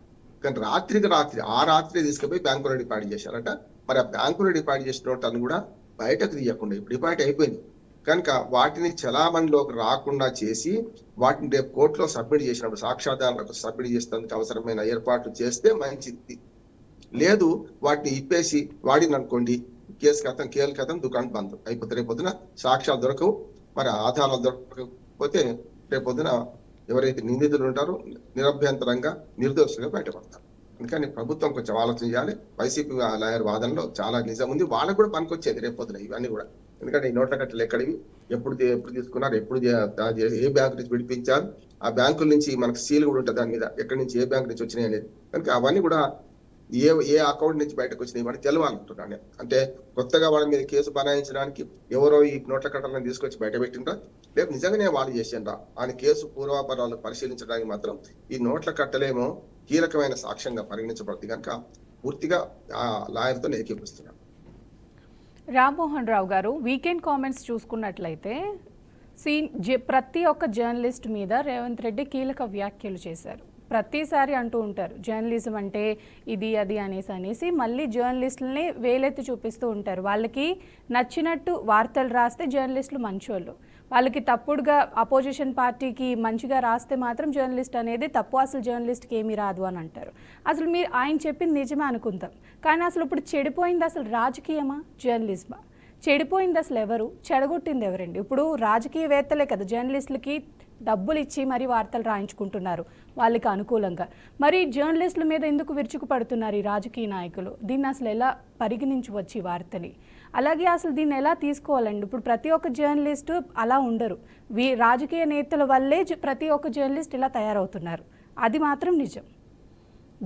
కానీ రాత్రి తీసుకుపోయి బ్యాంకులో డిపాజిట్ చేశారట. మరి ఆ బ్యాంకులో డిపాజిట్ చేసిన నోట్లను కూడా బయటకు తీయకుండా ఇప్పుడు డిపాజిట్ అయిపోయింది కనుక వాటిని చలామణిలోకి రాకుండా చేసి వాటిని రేపు కోర్టులో సబ్మిట్ చేసినప్పుడు సాక్ష్యాధారాలకు సబ్మిట్ చేసేందుకు అవసరమైన ఏర్పాట్లు చేస్తే మంచిది. లేదు వాటిని ఇప్పేసి వాడిని అనుకోండి, కేసు కథం దుకాణం బంద్ అయిపోతే రేపొద్దున సాక్ష్యాలు దొరకవు. మరి ఆధారాలు దొరకకపోతే రేపొద్దున ఎవరైతే నిందితులు ఉంటారో నిరభ్యంతరంగా నిర్దోషులుగా బయటపడతారు. అందుకని ప్రభుత్వం కొంచెం ఆలోచన చేయాలి. వైసీపీ లాయర్ వాదనలో చాలా నిజం ఉంది, వాళ్ళకు కూడా పనికొచ్చేది రేపొద్దున ఇవన్నీ కూడా. ఎందుకంటే ఈ నోట్ల కట్టలు ఎక్కడివి, ఎప్పుడు తీసుకున్నారు, ఎప్పుడు ఏ బ్యాంకు నుంచి విడిపించారు, ఆ బ్యాంకుల నుంచి మనకు సీల్ కూడా ఉంటుంది దాని మీద, ఎక్కడి నుంచి ఏ బ్యాంకు నుంచి వచ్చినాయి అనేది. కనుక అవన్నీ కూడా ఏ అకౌంట్ నుంచి బయటకు వచ్చినాయి వాడిని తెలవాలనుకుంటున్నాను. అంటే కొత్తగా వాళ్ళ మీద కేసు బనాయించడానికి ఎవరో ఈ నోట్ల కట్టలను తీసుకొచ్చి బయట పెట్టిండ్రా, లేదు నిజంగానే వాళ్ళు చేసిండ్రా అని కేసు పూర్వాపరాలు పరిశీలించడానికి మాత్రం ఈ నోట్ల కట్టలేమో కీలకమైన సాక్ష్యంగా పరిగణించబడుతుంది. కనుక పూర్తిగా ఆ లాయర్తో ఏకీపిస్తున్నాను. రామ్మోహన్ రావు గారు, వీకెండ్ కామెంట్స్ చూసుకున్నట్లయితే ప్రతి ఒక్క జర్నలిస్ట్ మీద రేవంత్ రెడ్డి కీలక వ్యాఖ్యలు చేశారు. ప్రతిసారి అంటూ ఉంటారు జర్నలిజం అంటే ఇది అది అనేసి మళ్ళీ జర్నలిస్టులని వేలెత్తి చూపిస్తూ ఉంటారు. వాళ్ళకి నచ్చినట్టు వార్తలు రాస్తే జర్నలిస్టులు మంచోళ్ళు, వాళ్ళకి తప్పుడుగా అపోజిషన్ పార్టీకి మంచిగా రాస్తే మాత్రం జర్నలిస్ట్ అనేది తప్పు, అసలు జర్నలిస్ట్కి ఏమీ రాదు అని అంటారు. అసలు మీరు ఆయన చెప్పింది నిజమే అనుకుందాం, కానీ అసలు ఇప్పుడు చెడిపోయింది అసలు రాజకీయమా జర్నలిజమా? చెడిపోయింది అసలు ఎవరు? చెడగొట్టింది ఎవరండి? ఇప్పుడు రాజకీయవేత్తలే కదా జర్నలిస్టులకి డబ్బులు ఇచ్చి మరి వార్తలు రాయించుకుంటున్నారు వాళ్ళకి అనుకూలంగా. మరి జర్నలిస్టుల మీద ఎందుకు విరుచుకుపడుతున్నారు ఈ రాజకీయ నాయకులు? దీన్ని అసలు ఎలా పరిగణించవచ్చు ఈ వార్తని? అలాగే అసలు దీన్ని ఎలా తీసుకోవాలండి? ఇప్పుడు ప్రతి ఒక్క జర్నలిస్టు అలా ఉండరు, రాజకీయ నేతల వల్లే ప్రతి ఒక్క జర్నలిస్ట్ ఇలా తయారవుతున్నారు, అది మాత్రం నిజం.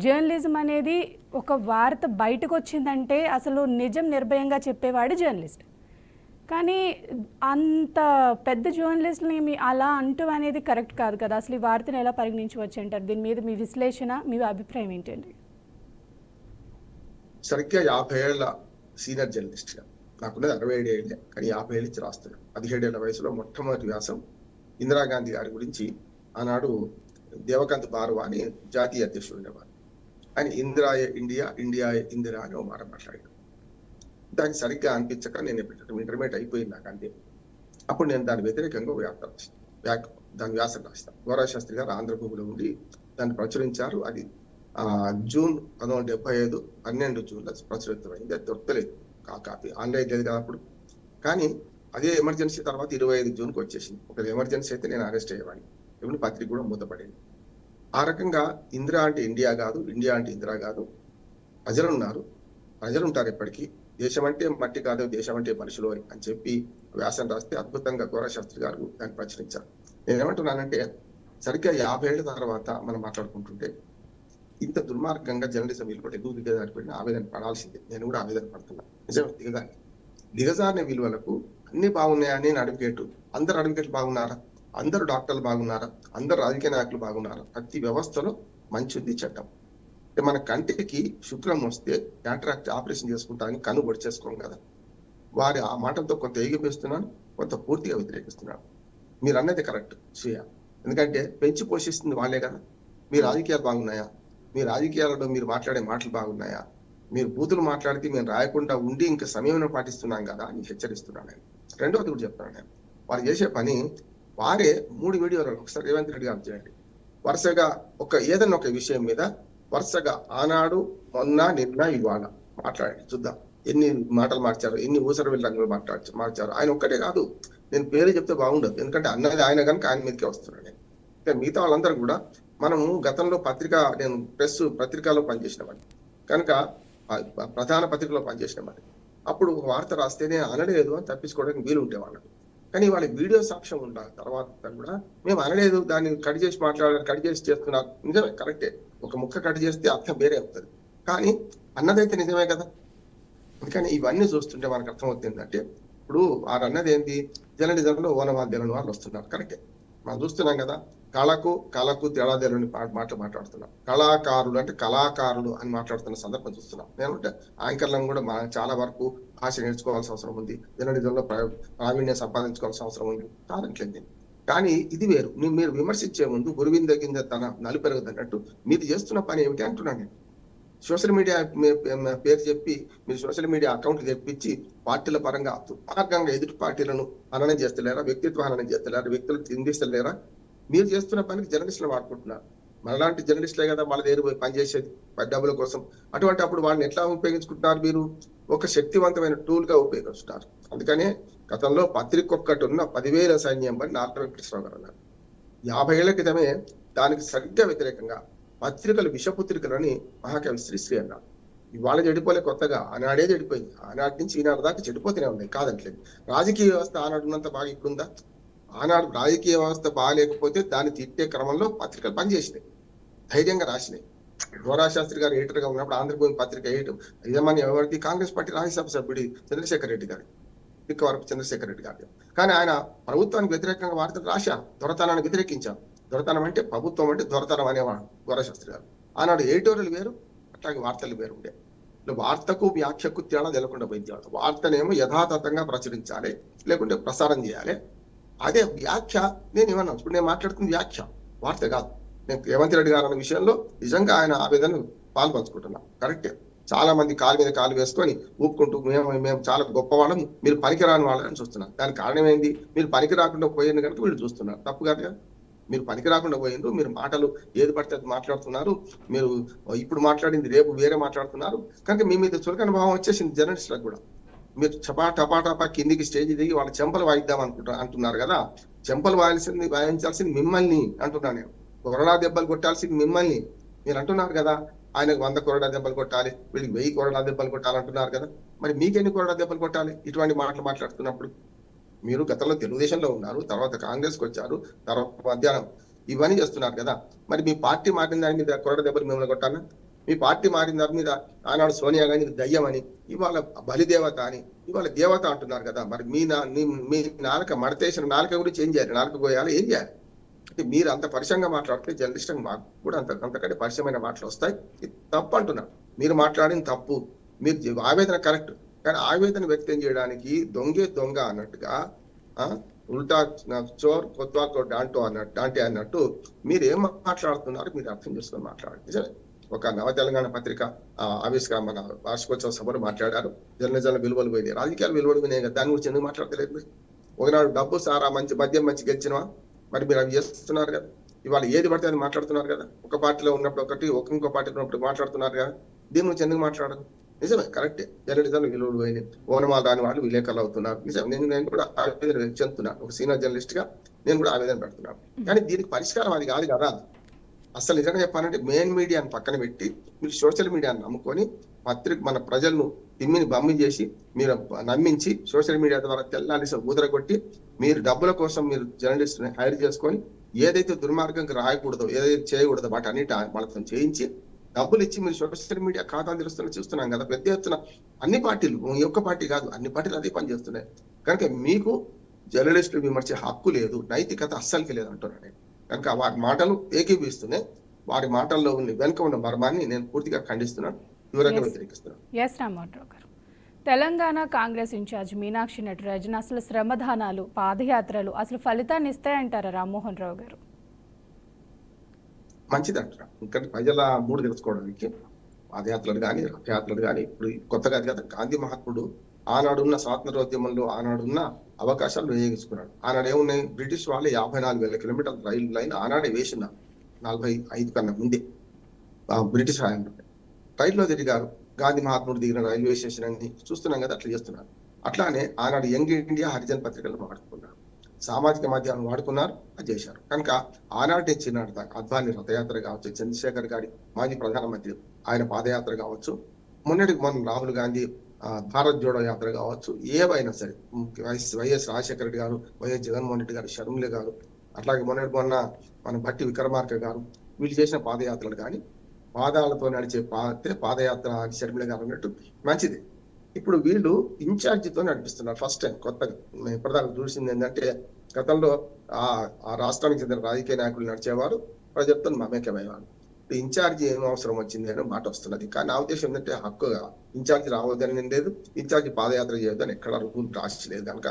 జర్నలిజం అనేది ఒక వార్త బయటకు వచ్చిందంటే అసలు నిజం నిర్భయంగా చెప్పేవాడు జర్నలిస్ట్. కానీ అంత పెద్ద జర్నలిస్ట్ని అలా అంటూ అనేది కరెక్ట్ కాదు కదా. అసలు ఈ వార్తను ఎలా పరిగణించవచ్చు అంటారు? దీని మీద మీ విశ్లేషణ, మీ అభిప్రాయం ఏంటండి? సరిగ్గా 50 ఏళ్ల సీనియర్ జర్నలిస్ట్గా, నాకున్నది 67 ఏళ్ళే, కానీ 50 ఏళ్ళు ఇచ్చి రాస్తున్నాను. 17 ఏళ్ల వయసులో మొట్టమొదటి వ్యాసం ఇందిరాగాంధీ గారి గురించి. ఆనాడు దేవకాంత్ బారువా అని జాతీయ అధ్యక్షుడు ఉండేవారు. ఆయన ఇందిరాయే ఇండియా, ఇండియాయే ఇందిరా అని ఒక మాట మాట్లాడాడు. దానికి సరిగ్గా అనిపించక నేను ఇంటర్మీడియట్ అయిపోయింది నాకు అంతే. అప్పుడు నేను దాని వ్యతిరేకంగా దాని వ్యాసం రాస్తాను. గోరా శాస్త్రి గారు ఆంధ్రభూమిలో ఉండి దాన్ని ప్రచురించారు. అది జూన్ 1975 12 జూన్లో ప్రచురితమైంది. అది దొరకలేదు కాపీ, ఆన్లైన్ లేదు కదా అప్పుడు. కానీ అదే ఎమర్జెన్సీ తర్వాత 25 జూన్కి వచ్చేసింది. ఒక ఎమర్జెన్సీ అయితే నేను అరెస్ట్ అయ్యేవాడిని, ఇప్పుడు పత్రిక కూడా మూతపడింది. ఆ రకంగా ఇందిరా అంటే ఇండియా కాదు, ఇండియా అంటే ఇందిరా కాదు. ప్రజలు ఉన్నారు, ప్రజలు ఉంటారు ఎప్పటికీ. దేశం అంటే మట్టి కాదు, దేశం అంటే మనుషులు అని చెప్పి వ్యాసం రాస్తే అద్భుతంగా గోరా శాస్త్రి గారు దాన్ని ప్రచురించారు. నేనేమంటున్నానంటే సరిగ్గా 50 ఏళ్ల తర్వాత మనం మాట్లాడుకుంటుంటే ఇంత దుర్మార్గంగా జర్నలిజం విలువ ఎందుకు దిగజారిపోయిన ఆవేదన పడాల్సిందే. నేను కూడా ఆవేదన పడుతున్నా. నిజమే, దిగజారిన విలువలకు అన్ని బాగున్నాయని నేను అడ్వకేటు. అందరు అడ్వకేట్లు బాగున్నారా? అందరు డాక్టర్లు బాగున్నారా? అందరు రాజకీయ నాయకులు బాగున్నారా? ప్రతి వ్యవస్థలో మంచి ఉంది, చెడ్డం. మన కంటికి శుక్లం వస్తే క్యాటరాక్ట్ ఆపరేషన్ చేసుకుంటానికి కన్ను పొడి చేసుకోం కదా. వారి ఆ మాటలతో కొంత ఏగిపిస్తున్నాను, కొంత పూర్తిగా వ్యతిరేకిస్తున్నాను. మీరు అన్నది కరెక్ట్ శ్రేయ, ఎందుకంటే పెంచి పోషిస్తుంది వాళ్ళే కదా. మీ రాజకీయాలు బాగున్నాయా? మీ రాజకీయాలలో మీరు మాట్లాడే మాటలు బాగున్నాయా? మీరు బూతులు మాట్లాడితే మేము రాయకుండా ఉండి ఇంకా సమయంలో పాటిస్తున్నాం కదా అని హెచ్చరిస్తున్నాను నేను. రెండవది కూడా చెప్తున్నాను నేను, వారు చేసే పని వారే 3 వీడియోలు ఒకసారి రేవంత్ రెడ్డి గారు చేయండి. వరుసగా ఏదైనా ఒక విషయం మీద వరుసగా ఆనాడు, మొన్న, నిన్న, ఇవాళ మాట్లాడండి చూద్దాం. ఎన్ని మాటలు మార్చారు, ఎన్ని ఊసర రంగులు మార్చారు. ఆయన ఒక్కటే కాదు, నేను పేరు చెప్తే బాగుండదు, ఎందుకంటే అన్నది ఆయన కనుక ఆయన మీదకే వస్తున్నాను నేను. మిగతా వాళ్ళందరూ కూడా మనము గతంలో నేను ప్రెస్ పత్రికలో పనిచేసినవాడిని కనుక, ప్రధాన పత్రికలో పనిచేసినవాడిని. అప్పుడు వార్త రాస్తే నేను అనలేదు అని తప్పించుకోవడానికి వీలు ఉండేవాళ్ళకి. కానీ వాళ్ళ వీడియో సాక్ష్యం ఉండాలి. తర్వాత కూడా మేము అనలేదు, దాన్ని కట్ చేసి చేస్తున్నారు. నిజమే, కరెక్టే. ఒక ముక్క కట్ చేస్తే అర్థం వేరే అవుతుంది, కానీ అన్నదైతే నిజమే కదా. అందుకని ఇవన్నీ చూస్తుంటే మనకు అర్థమవుతుంది ఏంటంటే, ఇప్పుడు వారు అన్నది ఏంటి, జర్నలిజంలో ఓనవాద్యాలని వాళ్ళు వస్తున్నారు, కరెక్టే. మనం చూస్తున్నాం కదా, కళకు తేడా తెలియని మాటలు మాట్లాడుతున్నాం. కళాకారులు అంటే కళాకారులు అని మాట్లాడుతున్న సందర్భం చూస్తున్నాం. నేనంటే యాంకర్లను కూడా మనం చాలా వరకు భాష నేర్చుకోవాల్సిన అవసరం ఉంది, జర్నలిజంలో ప్రావీణ్యం సంపాదించుకోవాల్సిన అవసరం ఉంది, కాదంట్లేదు. కానీ ఇది వేరు. మీరు విమర్శించే ముందు గురువింద కింద తన నలుపెరగదు అన్నట్టు మీరు చేస్తున్న పని ఏమిటి అంటున్నాను నేను. సోషల్ మీడియా పేరు చెప్పి మీరు సోషల్ మీడియా అకౌంట్ తెప్పించి పార్టీల పరంగా దుర్మార్గంగా ఎదుటి పార్టీలను హననం చేస్తలేరా, వ్యక్తిత్వ హననం చేస్తలేరా, వ్యక్తులు నిందిస్తలేరా? మీరు చేస్తున్న పనికి జర్నలిస్టులు వాడుకుంటున్నారు. మనలాంటి జర్నలిస్టులే కదా వాళ్ళ దగ్గర పోయి పనిచేసేది డబ్బుల కోసం. అటువంటి అప్పుడు వాళ్ళని ఎట్లా ఉపయోగించుకుంటున్నారు? మీరు ఒక శక్తివంతమైన టూల్ గా ఉపయోగిస్తున్నారు. అందుకనే గతంలో పత్రిక ఒక్కటి ఉన్న 10,000 సైన్యం అని నారాయణ వెంకటేశ్వరరావు గారు అన్నారు. 50 ఏళ్ల క్రితమే దానికి సరిగ్గా వ్యతిరేకంగా పత్రికలు విషపుత్రికలని మహాకవి శ్రీశ్రీ అన్నారు. ఇవాళ చెడిపోలే, కొత్తగా ఆనాడే చెడిపోయింది. ఆనాటి నుంచి ఈనాడు దాకా చెడిపోతూనే ఉన్నాయి, కాదంటలేదు. రాజకీయ వ్యవస్థ ఆనాడు ఉన్నంత బాగా ఇప్పుడుందా? ఆనాడు రాజకీయ వ్యవస్థ బాగాలేకపోతే దాన్ని తిట్టే క్రమంలో పత్రికలు పనిచేసినాయి, ధైర్యంగా రాసినాయి. గోరా శాస్త్రి గారు ఎడిటర్ గా ఉన్నప్పుడు ఆంధ్రభూమి పత్రిక యజమాని ఎవరికి? కాంగ్రెస్ పార్టీ రాజ్యసభ సభ్యుడి చంద్రశేఖర్ రెడ్డి గారు, పిక్కవరపు చంద్రశేఖర్ రెడ్డి గారు. కానీ ఆయన ప్రభుత్వానికి వ్యతిరేకంగా వార్తలు రాశా, దొరతనాన్ని వ్యతిరేకించారు. దొరతనం అంటే ప్రభుత్వం అంటే దొరతనం అనేవాడు గోరా శాస్త్రి గారు. ఆనాడు ఎడిటోరియల్ వేరు, అట్లాగే వార్తలు వేరు ఉండే. వార్తకు వ్యాఖ్యకు తేడా తెలకుండా పోయింది. వార్తనేమో యథాతథంగా ప్రచురించాలి, లేకుంటే ప్రసారం చేయాలి. అదే వ్యాఖ్య నేను ఏమన్నా ఇప్పుడు నేను మాట్లాడుతున్న వ్యాఖ్య, వార్త కాదు. నేను రేవంత్ రెడ్డి గారు అన్న విషయంలో నిజంగా ఆయన ఆవేదన పాల్పంచుకుంటున్నా. కరెక్టే, చాలా మంది కాలు మీద కాలు వేసుకొని ఊపుకుంటూ మేము చాలా గొప్పవాళ్ళం, మీరు పనికిరాని వాళ్ళని చూస్తున్నారు. దానికి కారణం ఏంది? మీరు పనికి రాకుండా పోయింది కనుక వీళ్ళు చూస్తున్నారు. తప్పు కాదు కదా. మీరు పనికి రాకుండా పోయిండ్రు, మీరు మాటలు ఏది పడితే అది మాట్లాడుతున్నారు, మీరు ఇప్పుడు మాట్లాడింది రేపు వేరే మాట్లాడుతున్నారు. కనుక మీ మీద చులకన భావం వచ్చేసింది జర్నలిస్టులకు కూడా. మీరు టపా కిందికి స్టేజ్ దిగి వాళ్ళ చెంపలు వాయిద్దాం అంటున్నారు కదా. చెంపలు వాయించాల్సింది మిమ్మల్ని అంటున్నాను నేను. కొరడా దెబ్బలు కొట్టాల్సింది మిమ్మల్ని. మీరు అంటున్నారు కదా, ఆయనకు 100 కొరడా దెబ్బలు కొట్టాలి, వీళ్ళకి 1000 కొరడా దెబ్బలు కొట్టాలి అంటున్నారు కదా. మరి మీకెన్ని కొరడా దెబ్బలు కొట్టాలి ఇటువంటి మాటలు మాట్లాడుతున్నప్పుడు? మీరు గతంలో తెలుగుదేశంలో ఉన్నారు, తర్వాత కాంగ్రెస్కి వచ్చారు, తర్వాత మధ్యాహ్నం ఇవన్నీ చేస్తున్నారు కదా. మరి మీ పార్టీ మారిన దాని మీద కొరడ దెబ్బలు మిమ్మల్ని కొట్టాలా? మీ పార్టీ మారిన దాని మీద ఆనాడు సోనియా గాంధీ దయ్యం అని, ఇవాళ బలిదేవత అని, ఇవాళ దేవత అంటున్నారు కదా. మరి మీ నాలుక మడతేసిన నాలుక గురించి ఏం చేయాలి? నాలుక పోయాలి, ఏం చేయాలి? అంటే మీరు అంత పరిచయంగా మాట్లాడితే జర్నలిస్ట్ మాకు కూడా అంతకంటే పరిచయమైన మాటలు వస్తాయి. ఇది తప్పు అంటున్నారు. మీరు మాట్లాడింది తప్పు, మీరు ఆవేదన కరెక్ట్, కానీ ఆవేదన వ్యక్తం చేయడానికి దొంగ అన్నట్టుగా ఉల్టా చోర్ కొత్వాతో డాంటే అన్నట్టు మీరు ఏం మాట్లాడుతున్నారు మీరు అర్థం చేసుకొని మాట్లాడండి. నిజమే, ఒక నవ తెలంగాణ పత్రిక ఆవిష్కరణ మన వార్షికోత్సవ సభలో మాట్లాడారు. జర్నలిజం విలువలు పోయినాయి, రాజకీయాలు విలువలు పోయినాయి కదా. దాని గురించి ఎందుకు మాట్లాడతలేదు? ఒకనాడు డబ్బు సారా మద్యం మంచి గెలిచినవా? మరి మీరు అవి చేస్తున్నారు కదా. ఇవాళ ఏది పడితే అది మాట్లాడుతున్నారు కదా. ఒక పార్టీలో ఉన్నప్పుడు ఒకటి, ఇంకో పార్టీలో ఉన్నప్పుడు మాట్లాడుతున్నారు కదా. దీని గురించి ఎందుకు మాట్లాడరు? నిజమే, కరెక్టే, జర్నలిజం విలువలు పోయినాయి, ఓనమాలు రాని వాళ్ళు విలేకరులు అవుతున్నారు. నిజం, నేను కూడా ఆవేదన చెందుతున్నాను. ఒక సీనియర్ జర్నలిస్ట్ గా నేను కూడా ఆవేదన పెడుతున్నాను. కానీ దీనికి పరిష్కారం అది కాదు కదా. అసలు నిజంగా చెప్పాలంటే మెయిన్ మీడియాని పక్కన పెట్టి మీరు సోషల్ మీడియాని నమ్ముకొని మన ప్రజలను తిమ్మిని బమ్మి చేసి మీరు నమ్మించి సోషల్ మీడియా ద్వారా తెల్లాలిస ఊదరగొట్టి మీరు డబ్బుల కోసం మీరు జర్నలిస్ట్ ని హైర్ చేసుకొని ఏదైతే దుర్మార్గంగా రాయకూడదో, ఏదైతే చేయకూడదో వాటి అన్నిటి వాళ్ళతో చేయించి డబ్బులు ఇచ్చి మీరు సోషల్ మీడియా ఖాతాలు చూస్తున్నాం కదా. పెద్ద ఎత్తున అన్ని పార్టీలు, ఈ ఒక్క పార్టీ కాదు, అన్ని పార్టీలు అదే పని చేస్తున్నాయి. కనుక మీకు జర్నలిస్టులు విమర్శే హక్కు లేదు, నైతికత అస్సలకి లేదు అంటున్నాను. కనుక వారి మాటలు ఏకీపిస్తున్నాయి. వారి మాటల్లో వెనుక ఉన్న మర్మాన్ని నేను పూర్తిగా ఖండిస్తున్నాను, తీవ్రంగా వ్యతిరేకిస్తున్నాను. ఎస్ రామ్మోహన్ గారు, తెలంగాణ కాంగ్రెస్ ఇన్ఛార్జ్ మీనాక్షి నటరాజన్ అసలు శ్రమదానాలు, పాదయాత్రలు అసలు ఫలితాన్ని ఇస్తాయంటారా రామ్మోహన్ రావు గారు? మంచిది అంటారా. ఇంకా ప్రజల మూడు తెలుసుకోవడానికి పాదయాత్రలు కానీ రథయాత్రలు కానీ ఇప్పుడు కొత్తగా కదా. గాంధీ మహాత్ముడు ఆనాడున్న స్వాతంత్రోద్యమంలో ఆనాడున్న అవకాశాలు వినియోగించుకున్నాడు. ఆనాడు ఏమున్నాయి? బ్రిటిష్ వాళ్ళు 54,000 కిలోమీటర్ల రైలు లైన్ ఆనాడే వేసినారు, 45 కన్నా ముందే బ్రిటిష్ హయాంలో. రైల్లో తిరిగారు. గాంధీ మహాత్ముడు దిగిన రైల్వే స్టేషన్ అని చూస్తున్నాం కదా, అట్లా చేస్తున్నారు. అట్లానే ఆనాడు యంగ్ ఇండియా, హరిజన్ పత్రికలను వాడుకున్నారు, సామాజిక మాధ్యమాలను వాడుకున్నారు, అది చేశారు. కనుక ఆనాటి చిన్నాడు దాకా అద్వాని రథయాత్ర కావచ్చు, చంద్రశేఖర్ గారి మాజీ ప్రధానమంత్రి ఆయన పాదయాత్ర కావచ్చు, మొన్న రాహుల్ గాంధీ భారత్ జోడో యాత్ర కావచ్చు, ఏవైనా సరే, వైఎస్ రాజశేఖర రెడ్డి గారు, వైఎస్ జగన్మోహన్ రెడ్డి గారు, షర్మిల గారు, అట్లాగే మొన్న మన భట్టి విక్రమార్క గారు, వీళ్ళు చేసిన పాదయాత్రలు కానీ పాదాలతో నడిచే పాదయాత్ర షర్మిల గారు అన్నట్టు మంచిది. ఇప్పుడు వీళ్ళు ఇన్ఛార్జితో నడిపిస్తున్నారు ఫస్ట్ టైం కొత్తగా. ఇప్పటిదాకా చూసింది ఏంటంటే గతంలో ఆ రాష్ట్రానికి చెందిన రాజకీయ నాయకులు నడిచేవారు, ప్రజలతో మమేకమయ్యేవారు. ఇన్ఛార్జి ఏం అవసరం వచ్చింది అనే మాట వస్తున్నది. కానీ నా ఉద్దేశం ఏంటంటే హక్కుగా ఇన్ఛార్జి రావద్దని లేదు, ఇన్ఛార్జి పాదయాత్ర చేయొద్దని ఎక్కడ రూల్ రాసిలేదు. కనుక